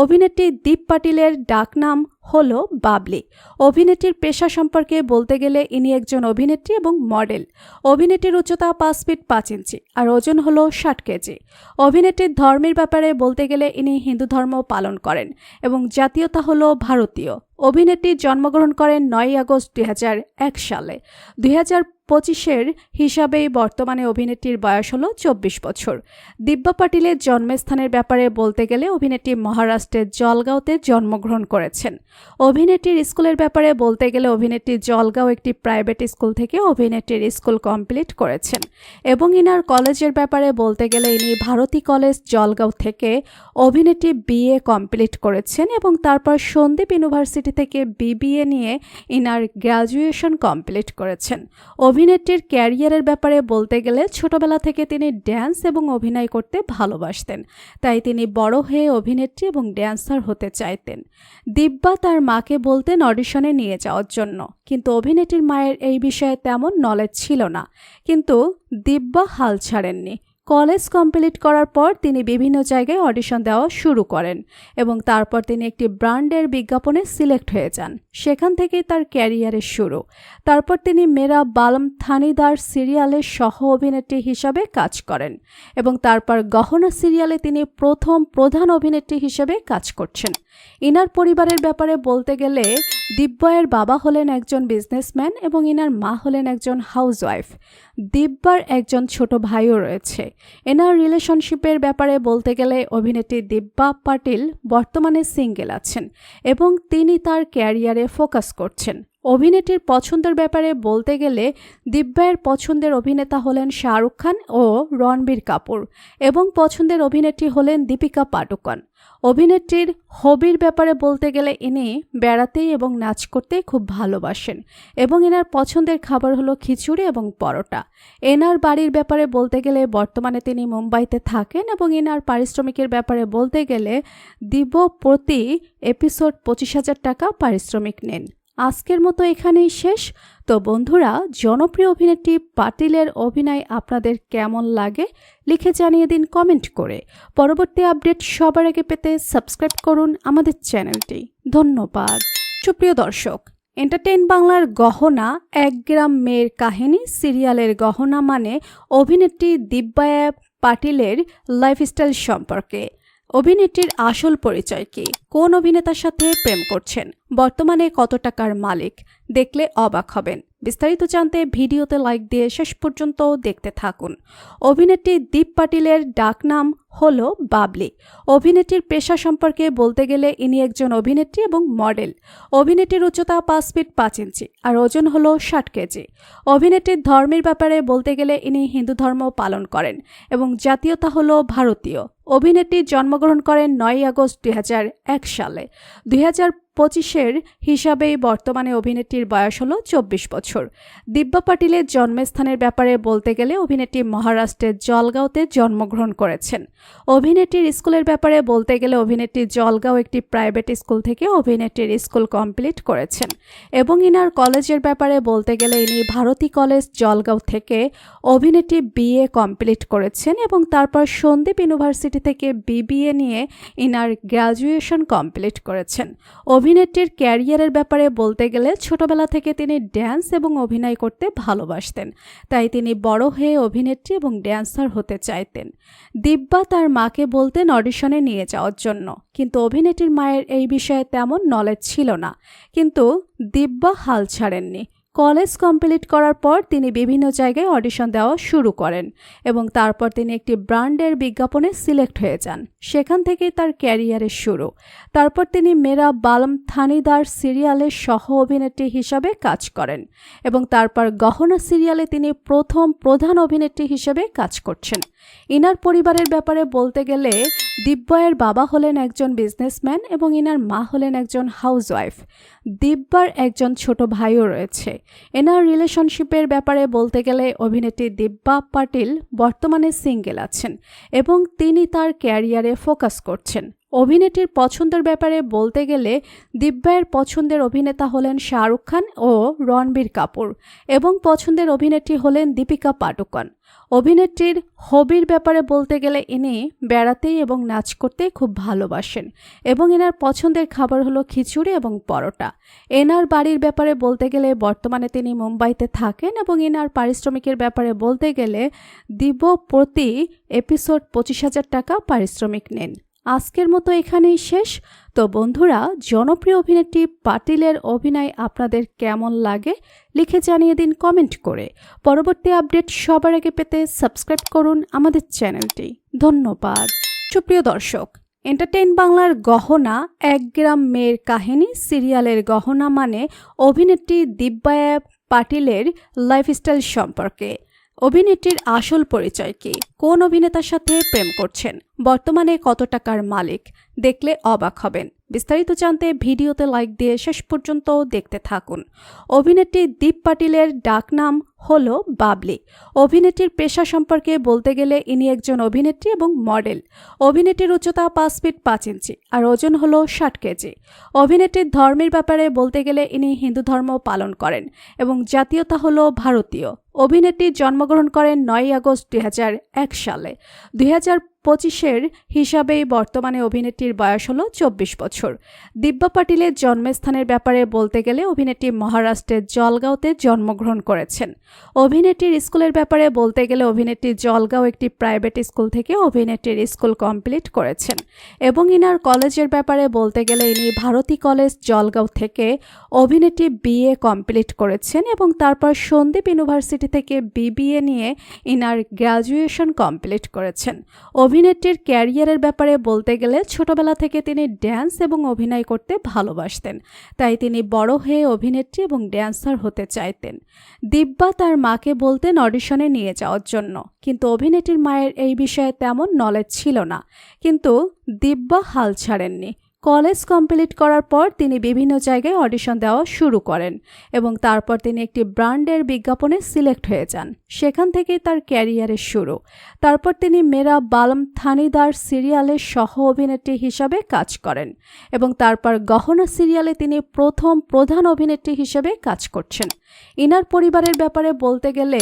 অভিনেত্রী দীপ পাটিলের ডাকনাম হলো বাবলি। অভিনেত্রীর পেশা সম্পর্কে বলতে গেলে ইনি একজন অভিনেত্রী এবং মডেল। অভিনেত্রীর উচ্চতা 5 ফিট 5 ইঞ্চি আর ওজন হলো 60 কেজি। অভিনেত্রীর ধর্মের ব্যাপারে বলতে গেলে ইনি হিন্দু ধর্ম পালন করেন এবং জাতীয়তা হলো ভারতীয়। অভিনেত্রী জন্মগ্রহণ করেন 9 আগস্ট 2001 সালে। 2025-এর হিসাবেই বর্তমানে অভিনেত্রীর বয়স হলো 24 বছর। দিব্যা পাটিলের জন্মস্থানের ব্যাপারে বলতে গেলে অভিনেত্রী মহারাষ্ট্রের জলগাঁওতে জন্মগ্রহণ করেছেন। অভিনেত্রীর স্কুলের ব্যাপারে বলতে গেলে অভিনেত্রী জলগাঁও একটি প্রাইভেট স্কুল থেকে অভিনেত্রীর স্কুল কমপ্লিট করেছেন এবং ইনার কলেজের ব্যাপারে বলতে গেলে ইনি ভারতী কলেজ জলগাঁও থেকে অভিনেত্রী বিএ কমপ্লিট করেছেন এবং তারপর সন্দীপ ইউনিভার্সিটি থেকে বিবিএ নিয়ে ইনার গ্র্যাজুয়েশন কমপ্লিট করেছেন। অভিনেত্রীর ক্যারিয়ারের ব্যাপারে বলতে গেলে ছোটবেলা থেকে তিনি ড্যান্স এবং অভিনয় করতে ভালোবাসতেন, তাই তিনি বড় হয়ে অভিনেত্রী এবং ড্যান্সার হতে চাইতেন। দিব্যা তার মাকে বলতেন অডিশনে নিয়ে যাওয়ার জন্য, কিন্তু অভিনেত্রীর মায়ের এই বিষয়ে তেমন নলেজ ছিল না। কিন্তু দিব্যা হাল ছাড়েননি। কলেজ কমপ্লিট করার পর তিনি বিভিন্ন জায়গায় অডিশন দেওয়া শুরু করেন এবং তারপর তিনি একটি ব্র্যান্ডের বিজ্ঞাপনে সিলেক্ট হয়ে যান। সেখান থেকেই তার ক্যারিয়ারের শুরু। তারপর তিনি মেরা বালম থানিদার সিরিয়ালের সহ অভিনেত্রী হিসাবে কাজ করেন এবং তারপর গহনা সিরিয়ালে তিনি প্রথম প্রধান অভিনেত্রী হিসেবে কাজ করছেন। ইনার পরিবারের ব্যাপারে বলতে গেলে দিব্যার বাবা হলেন একজন বিজনেসম্যান এবং ইনার মা হলেন একজন হাউসওয়াইফ। দিব্যার একজন ছোট ভাইও রয়েছে। এনার রিলেশনশিপের ব্যাপারে বলতে গেলে অভিনেত্রী দিব্যা পাটিল বর্তমানে সিঙ্গেল আছেন এবং তিনি তার ক্যারিয়ারে ফোকাস করছেন। অভিনেত্রীর পছন্দের ব্যাপারে বলতে গেলে দিব্যার পছন্দের অভিনেতা হলেন শাহরুখ খান ও রণবীর কাপুর এবং পছন্দের অভিনেত্রী হলেন দীপিকা পাডুকোন। অভিনেত্রীর হবির ব্যাপারে বলতে গেলে ইনি বেড়াতেই এবং নাচ করতে খুব ভালোবাসেন এবং এনার পছন্দের খাবার হলো খিচুড়ি এবং পরোটা। এনার বাড়ির ব্যাপারে বলতে গেলে বর্তমানে তিনি মুম্বাইতে থাকেন এবং এনার পারিশ্রমিকের ব্যাপারে বলতে গেলে দিব প্রতি এপিসোড 25,000 টাকা পারিশ্রমিক নেন। আজকের মতো এখানেই শেষ। তো বন্ধুরা, জনপ্রিয় অভিনেত্রী পাটিলের অভিনয় আপনাদের কেমন লাগে লিখে জানিয়ে দিন কমেন্ট করে। পরবর্তী আপডেট সবার আগে পেতে সাবস্ক্রাইব করুন আমাদের চ্যানেলটি। ধন্যবাদ। সুপ্রিয় দর্শক, এন্টারটেইন বাংলার গহনা 1 গ্রাম মেয়ের কাহিনী সিরিয়ালের গহনা মানে অভিনেত্রী দিব্যা পাটিলের লাইফস্টাইল সম্পর্কে। অভিনেত্রীর আসল পরিচয় কি, কোন অভিনেতার সাথে প্রেম করছেন, বর্তমানে কত টাকার মালিক, দেখলে অবাক হবেন। বিস্তারিত জানতে ভিডিওতে লাইক দিয়ে শেষ পর্যন্ত দেখতে থাকুন। অভিনেত্রী দীপ পাটিলের ডাকনাম হলো বাবলি। অভিনেত্রীর পেশা সম্পর্কে বলতে গেলে ইনি একজন অভিনেত্রী এবং মডেল। অভিনেত্রীর উচ্চতা 5 ফিট 5 ইঞ্চি আর ওজন হলো 60 কেজি। অভিনেত্রীর ধর্মের ব্যাপারে বলতে গেলে ইনি হিন্দু ধর্ম পালন করেন এবং জাতীয়তা হলো ভারতীয়। অভিনেত্রী জন্মগ্রহণ করেন 9 আগস্ট 2001 সালে। 2025-এর হিসাবেই বর্তমানে অভিনেত্রীর বয়স হলো 24 বছর। দিব্যা পাটিলের জন্মস্থানের ব্যাপারে বলতে গেলে অভিনেত্রী মহারাষ্ট্রের জলগাঁওতে জন্মগ্রহণ করেছেন। অভিনেত্রীর স্কুলের ব্যাপারে বলতে গেলে অভিনেত্রী জলগাঁও একটি প্রাইভেট স্কুল থেকে অভিনেত্রীর স্কুল কমপ্লিট করেছেন এবং ইনার কলেজের ব্যাপারে বলতে গেলে ইনি ভারতী কলেজ জলগাঁও থেকে অভিনেত্রী বিএ কমপ্লিট করেছেন এবং তারপর সন্দীপ ইউনিভার্সিটি থেকে বিবিএ নিয়ে ইনার গ্র্যাজুয়েশন কমপ্লিট করেছেন। অভিনেত্রীর ক্যারিয়ারের ব্যাপারে বলতে গেলে ছোটবেলা থেকে তিনি ড্যান্স এবং অভিনয় করতে ভালোবাসতেন, তাই তিনি বড় হয়ে অভিনেত্রী এবং ড্যান্সার হতে চাইতেন। দিব্যা তার মাকে বলতেন অডিশনে নিয়ে যাওয়ার জন্য, কিন্তু অভিনেত্রীর মায়ের এই বিষয়ে তেমন নলেজ ছিল না। কিন্তু দিব্যা হাল ছাড়েননি। কলেজ কমপ্লিট করার পর তিনি বিভিন্ন জায়গায় অডিশন দেওয়া শুরু করেন এবং তারপর তিনি একটি ব্র্যান্ডের বিজ্ঞাপনে সিলেক্ট হয়ে যান। সেখান থেকেই তার ক্যারিয়ারের শুরু। তারপর তিনি মেরা বালম থানিদার সিরিয়ালের সহ অভিনেত্রী হিসাবে কাজ করেন এবং তারপর গহনা সিরিয়ালে তিনি প্রথম প্রধান অভিনেত্রী হিসেবে কাজ করছেন। ইনার পরিবারের ব্যাপারে বলতে গেলে দিব্যার বাবা হলেন একজন বিজনেসম্যান এবং ইনার মা হলেন একজন হাউসওয়াইফ। দিব্যার একজন ছোট ভাইও রয়েছে। এনার রিলেশনশিপের ব্যাপারে বলতে গেলে অভিনেত্রী দিব্যা পাটিল বর্তমানে সিঙ্গেল আছেন এবং তিনি তার ক্যারিয়ারে ফোকাস করছেন। অভিনেত্রীর পছন্দের ব্যাপারে বলতে গেলে দিব্যার পছন্দের অভিনেতা হলেন শাহরুখ খান ও রণবীর কাপুর এবং পছন্দের অভিনেত্রী হলেন দীপিকা পাডুকোন। অভিনেত্রীর হবির ব্যাপারে বলতে গেলে ইনি বেড়াতেই এবং নাচ করতে খুব ভালোবাসেন এবং এনার পছন্দের খাবার হলো খিচুড়ি এবং পরোটা। এনার বাড়ির ব্যাপারে বলতে গেলে বর্তমানে তিনি মুম্বাইতে থাকেন এবং এনার পারিশ্রমিকের ব্যাপারে বলতে গেলে দিব প্রতি এপিসোড 25,000 টাকা পারিশ্রমিক নেন। আজকের মতো এখানেই শেষ। তো বন্ধুরা, জনপ্রিয় অভিনেত্রী পাটিলের অভিনয় আপনাদের কেমন লাগে লিখে জানিয়ে দিন কমেন্ট করে। পরবর্তী আপডেট সবার আগে পেতে সাবস্ক্রাইব করুন আমাদের চ্যানেলটি। ধন্যবাদ। সুপ্রিয় দর্শক, এন্টারটেইন বাংলার গহনা ১ গ্রাম মেয়ের কাহিনী সিরিয়ালের গহনা মানে অভিনেত্রী দিব্যা পাটিলের লাইফস্টাইল সম্পর্কে। অভিনেত্রীর আসল পরিচয় কি, কোন অভিনেতার সাথে প্রেম করছেন, বর্তমানে কত টাকার মালিক, দেখলে অবাক হবেন। বিস্তারিত জানতে ভিডিওতে লাইক দিয়ে শেষ পর্যন্ত দেখতে থাকুন। অভিনেত্রী দীপ পাটিলের ডাকনাম হলো বাবলি। অভিনেত্রীর পেশা সম্পর্কে বলতে গেলে ইনি একজন অভিনেত্রী এবং মডেল। অভিনেত্রীর উচ্চতা 5 ফিট 5 ইঞ্চি আর ওজন হলো 60 কেজি। অভিনেত্রীর ধর্মের ব্যাপারে বলতে গেলে ইনি হিন্দু ধর্ম পালন করেন এবং জাতীয়তা হলো ভারতীয়। অভিনেত্রী জন্মগ্রহণ করেন 9 আগস্ট 2001 সালে। 2025-এর হিসাবেই বর্তমানে অভিনেত্রীর বয়স হলো 24 বছর। দিব্যা পাটিলের জন্মস্থানের ব্যাপারে বলতে গেলে অভিনেত্রী মহারাষ্ট্রের জলগাঁওতে জন্মগ্রহণ করেছেন। অভিনেত্রীর স্কুলের ব্যাপারে বলতে গেলে অভিনেত্রী জলগাঁও একটি প্রাইভেট স্কুল থেকে অভিনেত্রীর স্কুল কমপ্লিট করেছেন এবং ইনার কলেজের ব্যাপারে বলতে গেলে ইনি ভারতী কলেজ জলগাঁও থেকে অভিনেত্রী বিএ কমপ্লিট করেছেন এবং তারপর সন্দীপ ইউনিভার্সিটি থেকে বিবিএ নিয়ে ইনার গ্র্যাজুয়েশন কমপ্লিট করেছেন। অভিনেত্রীর ক্যারিয়ারের ব্যাপারে বলতে গেলে ছোটবেলা থেকে তিনি ড্যান্স এবং অভিনয় করতে ভালোবাসতেন, তাই তিনি বড় হয়ে অভিনেত্রী এবং ড্যান্সার হতে চাইতেন। দিব্যা তার মাকে বলতেন অডিশনে নিয়ে যাওয়ার জন্য, কিন্তু অভিনেত্রীর মায়ের এই বিষয়ে তেমন নলেজ ছিল না। কিন্তু দিব্যা হাল ছাড়েননি। কলেজ কমপ্লিট করার পর তিনি বিভিন্ন জায়গায় অডিশন দেওয়া শুরু করেন এবং তারপর তিনি একটি ব্র্যান্ডের বিজ্ঞাপনে সিলেক্ট হয়ে যান। সেখান থেকেই তার ক্যারিয়ারের শুরু। তারপর তিনি মেরা বালম থানিদার সিরিয়ালের সহ অভিনেত্রী হিসাবে কাজ করেন এবং তারপর গহনা সিরিয়ালে তিনি প্রথম প্রধান অভিনেত্রী হিসেবে কাজ করছেন। ইনার পরিবারের ব্যাপারে বলতে গেলে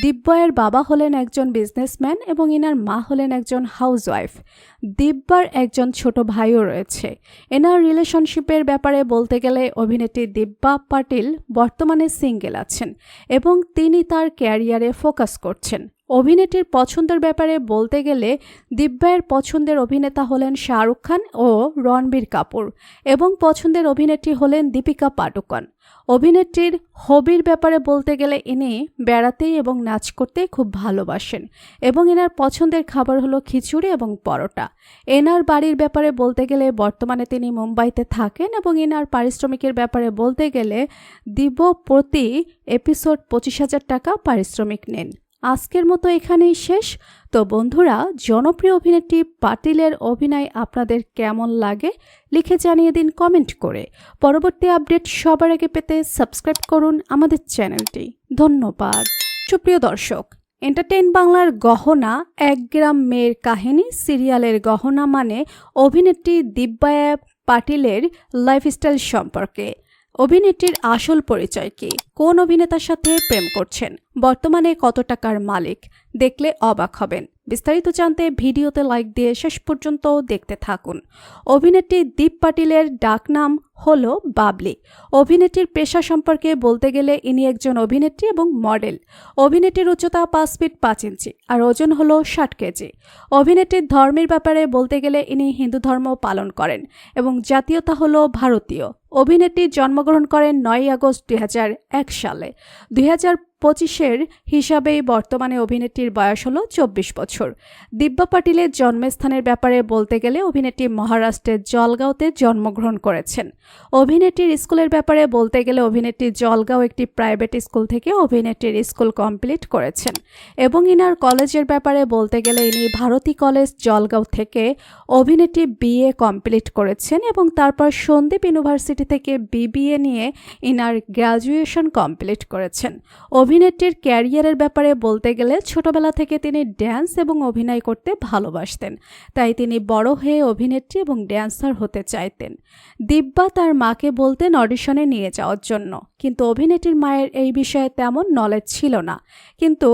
দিব্যার বাবা হলেন একজন বিজনেসম্যান এবং ইনার মা হলেন একজন হাউসওয়াইফ। দিব্যার একজন ছোট ভাইও রয়েছে। এনার রিলেশনশিপের ব্যাপারে বলতে গেলে অভিনেত্রী দিব্যা পাটিল বর্তমানে সিঙ্গেল আছেন এবং তিনি তার ক্যারিয়ারে ফোকাস করছেন। অভিনেত্রীর পছন্দের ব্যাপারে বলতে গেলে দিব্যার পছন্দের অভিনেতা হলেন শাহরুখ খান ও রণবীর কাপুর এবং পছন্দের অভিনেত্রী হলেন দীপিকা পাডুকোন। অভিনেত্রীর হবির ব্যাপারে বলতে গেলে ইনি বেড়াতেই এবং নাচ করতে খুব ভালোবাসেন এবং এনার পছন্দের খাবার হলো খিচুড়ি এবং পরোটা। এনার বাড়ির ব্যাপারে বলতে গেলে বর্তমানে তিনি মুম্বাইতে থাকেন এবং এনার পারিশ্রমিকের ব্যাপারে বলতে গেলে প্রতি এপিসোড 25,000 টাকা পারিশ্রমিক নেন। আজকের মতো এখানেই শেষ। তো বন্ধুরা, জনপ্রিয় অভিনেত্রী পাটিলের অভিনয় আপনাদের কেমন লাগে লিখে জানিয়ে দিন কমেন্ট করে। পরবর্তী আপডেট সবার আগে পেতে সাবস্ক্রাইব করুন আমাদের চ্যানেলটি। ধন্যবাদ। সুপ্রিয় দর্শক, এন্টারটেইন বাংলার গহনা ১ গ্রাম মেয়ের কাহিনী সিরিয়ালের গহনা মানে অভিনেত্রী দিব্যা পাটিলের লাইফস্টাইল সম্পর্কে। অভিনেত্রীর আসল পরিচয় কি, কোন অভিনেতার সাথে প্রেম করছেন, বর্তমানে কত টাকার মালিক, দেখলে অবাক হবেন। বিস্তারিত জানতে ভিডিওতে লাইক দিয়ে শেষ পর্যন্ত দেখতে থাকুন। অভিনেত্রী দীপ পাটিলের ডাকনাম হলো বাবলি। অভিনেত্রীর পেশা সম্পর্কে বলতে গেলে ইনি একজন অভিনেত্রী এবং মডেল। অভিনেত্রীর উচ্চতা 5 ফিট 5 ইঞ্চি আর ওজন হলো 60 কেজি। অভিনেত্রীর ধর্মের ব্যাপারে বলতে গেলে ইনি হিন্দু ধর্ম পালন করেন এবং জাতীয়তা হলো ভারতীয়। অভিনেত্রী জন্মগ্রহণ করেন 9 আগস্ট 2001 সালে। 2025-এর হিসাবেই বর্তমানে অভিনেত্রীর বয়স হলো 24 বছর। দিব্যা পাটিলের জন্মস্থানের ব্যাপারে বলতে গেলে অভিনেত্রী মহারাষ্ট্রের জলগাঁওতে জন্মগ্রহণ করেছেন। অভিনেত্রীর স্কুলের ব্যাপারে বলতে গেলে অভিনেত্রী জলগাঁও একটি প্রাইভেট স্কুল থেকে অভিনেত্রীর স্কুল কমপ্লিট করেছেন এবং ইনার কলেজের ব্যাপারে বলতে গেলে ইনি ভারতী কলেজ জলগাঁও থেকে অভিনেত্রী বিএ কমপ্লিট করেছেন এবং তারপর সন্দীপ ইউনিভার্সিটি থেকে বিবিএ নিয়ে ইনার গ্র্যাজুয়েশন কমপ্লিট করেছেন। অভিনেত্রীর ক্যারিয়ারের ব্যাপারে বলতে গেলে ছোটবেলা থেকে তিনি ড্যান্স এবং অভিনয় করতে ভালোবাসতেন, তাই তিনি বড় হয়ে অভিনেত্রী এবং ড্যান্সার হতে চাইতেন। দিব্যা তার মাকে বলতেন অডিশনে নিয়ে যাওয়ার জন্য, কিন্তু অভিনেত্রীর মায়ের এই বিষয়ে তেমন নলেজ ছিল না। কিন্তু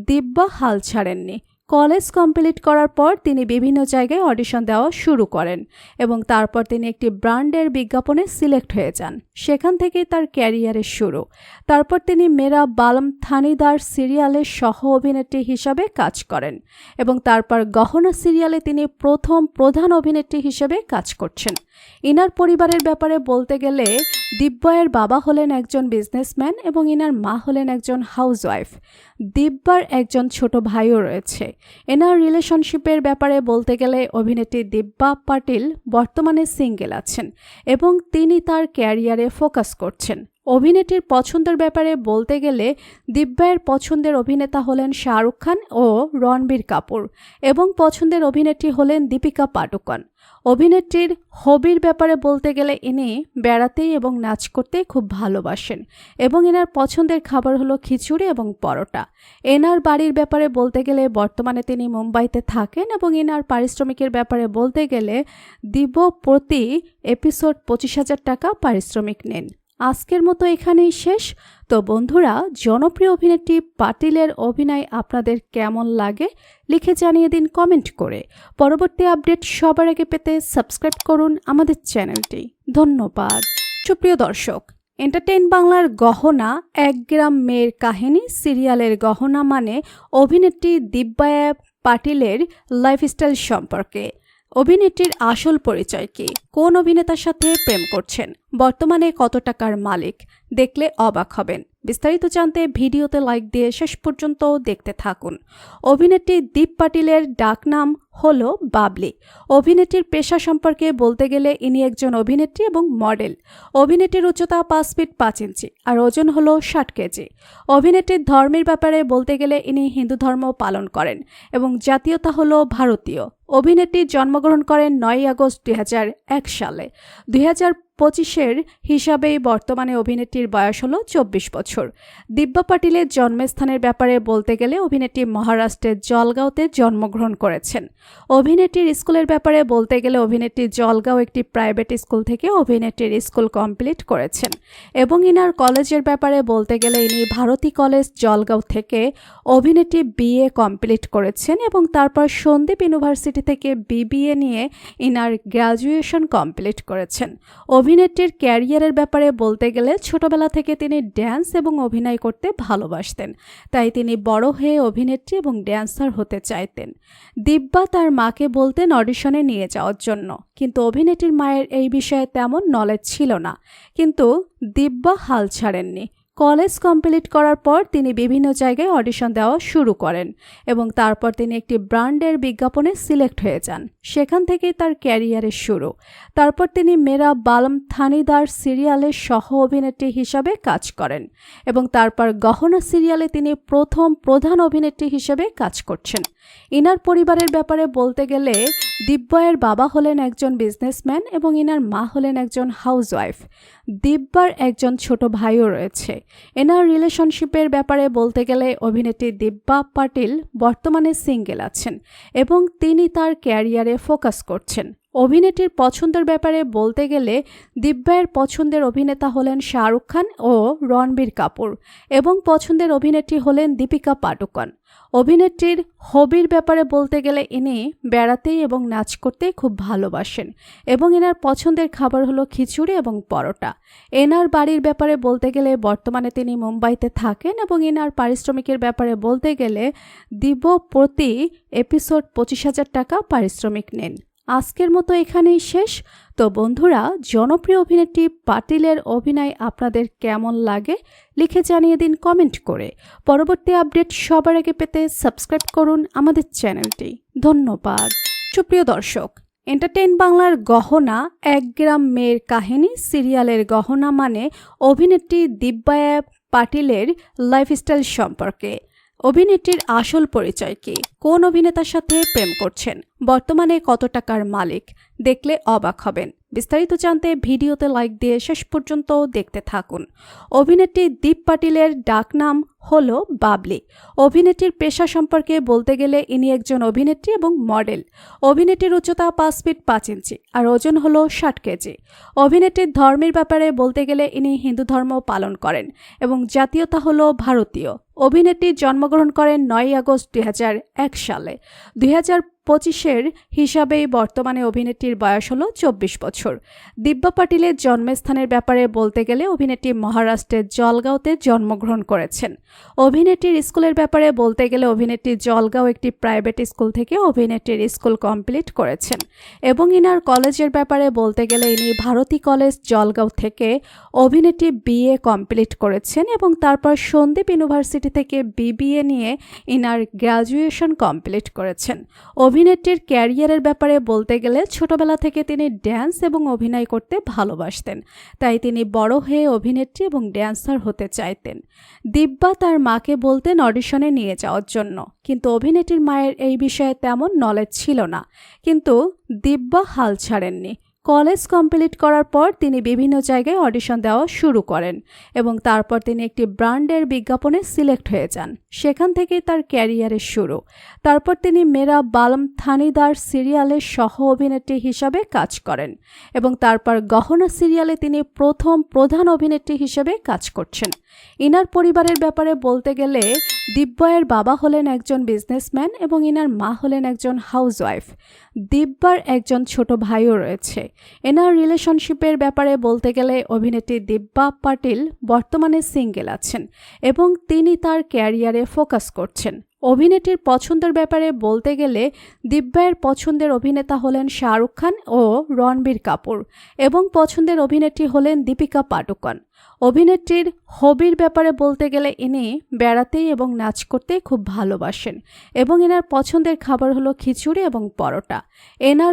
দিব্যা হাল ছাড়েননি। কলেজ কমপ্লিট করার পর তিনি বিভিন্ন জায়গায় অডিশন দেওয়া শুরু করেন এবং তারপর তিনি একটি ব্র্যান্ডের বিজ্ঞাপনে সিলেক্ট হয়ে যান। সেখান থেকেই তার ক্যারিয়ারের শুরু। তারপর তিনি মেরা বালম থানিদার সিরিয়ালের সহ অভিনেত্রী হিসাবে কাজ করেন এবং তারপর গহনা সিরিয়ালে তিনি প্রথম প্রধান অভিনেত্রী হিসেবে কাজ করছেন। ইনার পরিবারের ব্যাপারে বলতে গেলে দিব্যার বাবা হলেন একজন বিজনেসম্যান এবং ইনার মা হলেন একজন হাউসওয়াইফ। দিব্যার একজন ছোট ভাইও রয়েছে। এনার রিলেশনশিপের ব্যাপারে বলতে গেলে অভিনেত্রী দিব্যা পাটিল বর্তমানে সিঙ্গেল আছেন এবং তিনি তার ক্যারিয়ারে ফোকাস করছেন। অভিনেত্রীর পছন্দের ব্যাপারে বলতে গেলে দিব্যার পছন্দের অভিনেতা হলেন শাহরুখ খান ও রণবীর কাপুর এবং পছন্দের অভিনেত্রী হলেন দীপিকা পাডুকোন। অভিনেত্রীর হবির ব্যাপারে বলতে গেলে ইনি বেড়াতে এবং নাচ করতে খুব ভালোবাসেন এবং এনার পছন্দের খাবার হলো খিচুড়ি এবং পরোটা। এনার বাড়ির ব্যাপারে বলতে গেলে বর্তমানে তিনি মুম্বাইতে থাকেন এবং এনার পারিশ্রমিকের ব্যাপারে বলতে গেলে প্রতি এপিসোড 25,000 টাকা পারিশ্রমিক নেন। আজকের মতো এখানেই শেষ। তো বন্ধুরা, জনপ্রিয় অভিনেত্রী পাটিলের অভিনয় আপনাদের কেমন লাগে লিখে জানিয়ে দিন কমেন্ট করে। পরবর্তী আপডেট সবার আগে পেতে সাবস্ক্রাইব করুন আমাদের চ্যানেলটি। ধন্যবাদ। সুপ্রিয় দর্শক, এন্টারটেইন বাংলার গহনা 1 গ্রাম মেয়ের কাহিনী সিরিয়ালের গহনা মানে অভিনেত্রী দিব্যা পাটিলের লাইফস্টাইল সম্পর্কে। অভিনেত্রীর আসল পরিচয় কি, কোন অভিনেতার সাথে প্রেম করছেন, বর্তমানে কত টাকার মালিক, দেখলে অবাক হবেন। বিস্তারিত জানতে ভিডিওতে লাইক দিয়ে শেষ পর্যন্ত দেখতে থাকুন। অভিনেত্রী দীপ পাটিলের ডাকনাম হলো বাবলি। অভিনেত্রীর পেশা সম্পর্কে বলতে গেলে ইনি একজন অভিনেত্রী এবং মডেল। অভিনেত্রীর উচ্চতা 5 ফিট 5 ইঞ্চি আর ওজন হলো 60 কেজি। অভিনেত্রীর ধর্মের ব্যাপারে বলতে গেলে ইনি হিন্দু ধর্ম পালন করেন এবং জাতীয়তা হলো ভারতীয়। অভিনেত্রী জন্মগ্রহণ করেন 9 আগস্ট 2001 সালে। 2025-এর হিসাবেই বর্তমানে অভিনেত্রীর বয়স হলো 24 বছর। দিব্যা পাটিলের জন্মস্থানের ব্যাপারে বলতে গেলে অভিনেত্রী মহারাষ্ট্রের জলগাঁওতে জন্মগ্রহণ করেছেন। অভিনেত্রীর স্কুলের ব্যাপারে বলতে গেলে অভিনেত্রী জলগাঁও একটি প্রাইভেট স্কুল থেকে অভিনেত্রীর স্কুল কমপ্লিট করেছেন এবং ইনার কলেজের ব্যাপারে বলতে গেলে ইনি ভারতী কলেজ জলগাঁও থেকে অভিনেত্রী বিএ কমপ্লিট করেছেন এবং তারপর সন্দীপ ইউনিভার্সিটি থেকে বিবিএ নিয়ে ইনার গ্র্যাজুয়েশন কমপ্লিট করেছেন। অভিনেত্রীর ক্যারিয়ারের ব্যাপারে বলতে গেলে ছোটবেলা থেকে তিনি ড্যান্স এবং অভিনয় করতে ভালোবাসতেন, তাই তিনি বড় হয়ে অভিনেত্রী এবং ড্যান্সার হতে চাইতেন। দিব্যা তার মাকে বলতেন অডিশনে নিয়ে যাওয়ার জন্য, কিন্তু অভিনেত্রীর মায়ের এই বিষয়ে তেমন নলেজ ছিল না। কিন্তু দিব্যা হাল ছাড়েননি। কলেজ কমপ্লিট করার পর তিনি বিভিন্ন জায়গায় অডিশন দেওয়া শুরু করেন এবং তারপর তিনি একটি ব্র্যান্ডের বিজ্ঞাপনে সিলেক্ট হয়ে যান। সেখান থেকেই তার ক্যারিয়ারের শুরু। তারপর তিনি মেরা বালম থানিদার সিরিয়ালের সহ অভিনেত্রী হিসাবে কাজ করেন এবং তারপর গহনা সিরিয়ালে তিনি প্রথম প্রধান অভিনেত্রী হিসেবে কাজ করছেন। ইনার পরিবারের ব্যাপারে বলতে গেলে দিব্যার বাবা হলেন একজন বিজনেসম্যান এবং ইনার মা হলেন একজন হাউসওয়াইফ। দিব্যার একজন ছোট ভাইও রয়েছে। এনার রিলেশনশিপের ব্যাপারে বলতে গেলে অভিনেত্রী দিব্যা পাটিল বর্তমানে সিঙ্গেল আছেন এবং তিনি তার ক্যারিয়ারে ফোকাস করছেন। অভিনেত্রীর পছন্দের ব্যাপারে বলতে গেলে দিব্যার পছন্দের অভিনেতা হলেন শাহরুখ খান ও রণবীর কাপুর এবং পছন্দের অভিনেত্রী হলেন দীপিকা পাডুকোন। অভিনেত্রীর হবির ব্যাপারে বলতে গেলে ইনি বেড়াতে এবং নাচ করতে খুব ভালোবাসেন এবং এনার পছন্দের খাবার হলো খিচুড়ি এবং পরোটা। এনার বাড়ির ব্যাপারে বলতে গেলে বর্তমানে তিনি মুম্বাইতে থাকেন এবং এনার পারিশ্রমিকের ব্যাপারে বলতে গেলে প্রতি এপিসোড 25,000 টাকা পারিশ্রমিক নেন। আজকের মতো এখানেই শেষ। তো বন্ধুরা, জনপ্রিয় অভিনেত্রী পাটিলের অভিনয় আপনাদের কেমন লাগে লিখে জানিয়ে দিন কমেন্ট করে। পরবর্তী আপডেট সবার আগে পেতে সাবস্ক্রাইব করুন আমাদের চ্যানেলটি। ধন্যবাদ। সুপ্রিয় দর্শক, এন্টারটেইন বাংলার গহনা 1 গ্রাম মেয়ের কাহিনী সিরিয়ালের গহনা মানে অভিনেত্রী দিব্যা পাটিলের লাইফস্টাইল সম্পর্কে। অভিনেত্রীর আসল পরিচয় কি, কোন অভিনেতার সাথে প্রেম করছেন, বর্তমানে কত টাকার মালিক, দেখলে অবাক হবেন। বিস্তারিত জানতে ভিডিওতে লাইক দিয়ে শেষ পর্যন্ত দেখতে থাকুন। অভিনেত্রী দীপ পাটিলের ডাকনাম হলো বাবলি। অভিনেত্রীর পেশা সম্পর্কে বলতে গেলে ইনি একজন অভিনেত্রী এবং মডেল। অভিনেত্রীর উচ্চতা 5 ফিট 5 ইঞ্চি আর ওজন হলো 60 কেজি। অভিনেত্রীর ধর্মের ব্যাপারে বলতে গেলে ইনি হিন্দু ধর্ম পালন করেন এবং জাতীয়তা হলো ভারতীয়। অভিনেত্রী জন্মগ্রহণ করেন 9 আগস্ট 2001 সালে। 2025-এর হিসাবেই বর্তমানে অভিনেত্রীর বয়স হলো 24 বছর। দিব্যা পাটিলের জন্মস্থানের ব্যাপারে বলতে গেলে অভিনেত্রী মহারাষ্ট্রের জলগাঁওতে জন্মগ্রহণ করেছেন। অভিনেত্রীর স্কুলের ব্যাপারে বলতে গেলে অভিনেত্রী জলগাঁও একটি প্রাইভেট স্কুল থেকে অভিনেত্রীর স্কুল কমপ্লিট করেছেন এবং ইনার কলেজের ব্যাপারে বলতে গেলে ইনি ভারতী কলেজ জলগাঁও থেকে অভিনেত্রী বিএ কমপ্লিট করেছেন এবং তারপর সন্দীপ ইউনিভার্সিটি থেকে বিবিএ নিয়ে ইনার গ্র্যাজুয়েশন কমপ্লিট করেছেন। অভিনেত্রীর ক্যারিয়ারের ব্যাপারে বলতে গেলে ছোটবেলা থেকে তিনি ড্যান্স এবং অভিনয় করতে ভালোবাসতেন, তাই তিনি বড় হয়ে অভিনেত্রী এবং ড্যান্সার হতে চাইতেন। দিব্যা তার মাকে বলতেন অডিশনে নিয়ে যাওয়ার জন্য, কিন্তু অভিনেত্রীর মায়ের এই বিষয়ে তেমন নলেজ ছিল না। কিন্তু দিব্যা হাল ছাড়েননি। কলেজ কমপ্লিট করার পর তিনি বিভিন্ন জায়গায় অডিশন দেওয়া শুরু করেন এবং তারপর তিনি একটি ব্র্যান্ডের বিজ্ঞাপনে সিলেক্ট হয়ে যান। সেখান থেকেই তার ক্যারিয়ারের শুরু। তারপর তিনি মেরা বালম থানিদার সিরিয়ালের সহ অভিনেত্রী হিসাবে কাজ করেন এবং তারপর গহনা সিরিয়ালে তিনি প্রথম প্রধান অভিনেত্রী হিসেবে কাজ করছেন। ইনার পরিবারের ব্যাপারে বলতে গেলে দিব্যার বাবা হলেন একজন বিজনেসম্যান এবং ইনার মা হলেন একজন হাউসওয়াইফ। দিব্যার একজন ছোট ভাইও রয়েছে। এনার রিলেশনশিপের ব্যাপারে বলতে গেলে অভিনেত্রী দিব্যা পাটিল বর্তমানে সিঙ্গেল আছেন এবং তিনি তার ক্যারিয়ারে ফোকাস করছেন। অভিনেত্রীর পছন্দের ব্যাপারে বলতে গেলে দিব্যার পছন্দের অভিনেতা হলেন শাহরুখ খান ও রণবীর কাপুর এবং পছন্দের অভিনেত্রী হলেন দীপিকা পাডুকোন। অভিনেত্রীর হবির ব্যাপারে বলতে গেলে ইনি বেড়াতে এবং নাচ করতে খুব ভালোবাসেন এবং এনার পছন্দের খাবার হলো খিচুড়ি এবং পরোটা। এনার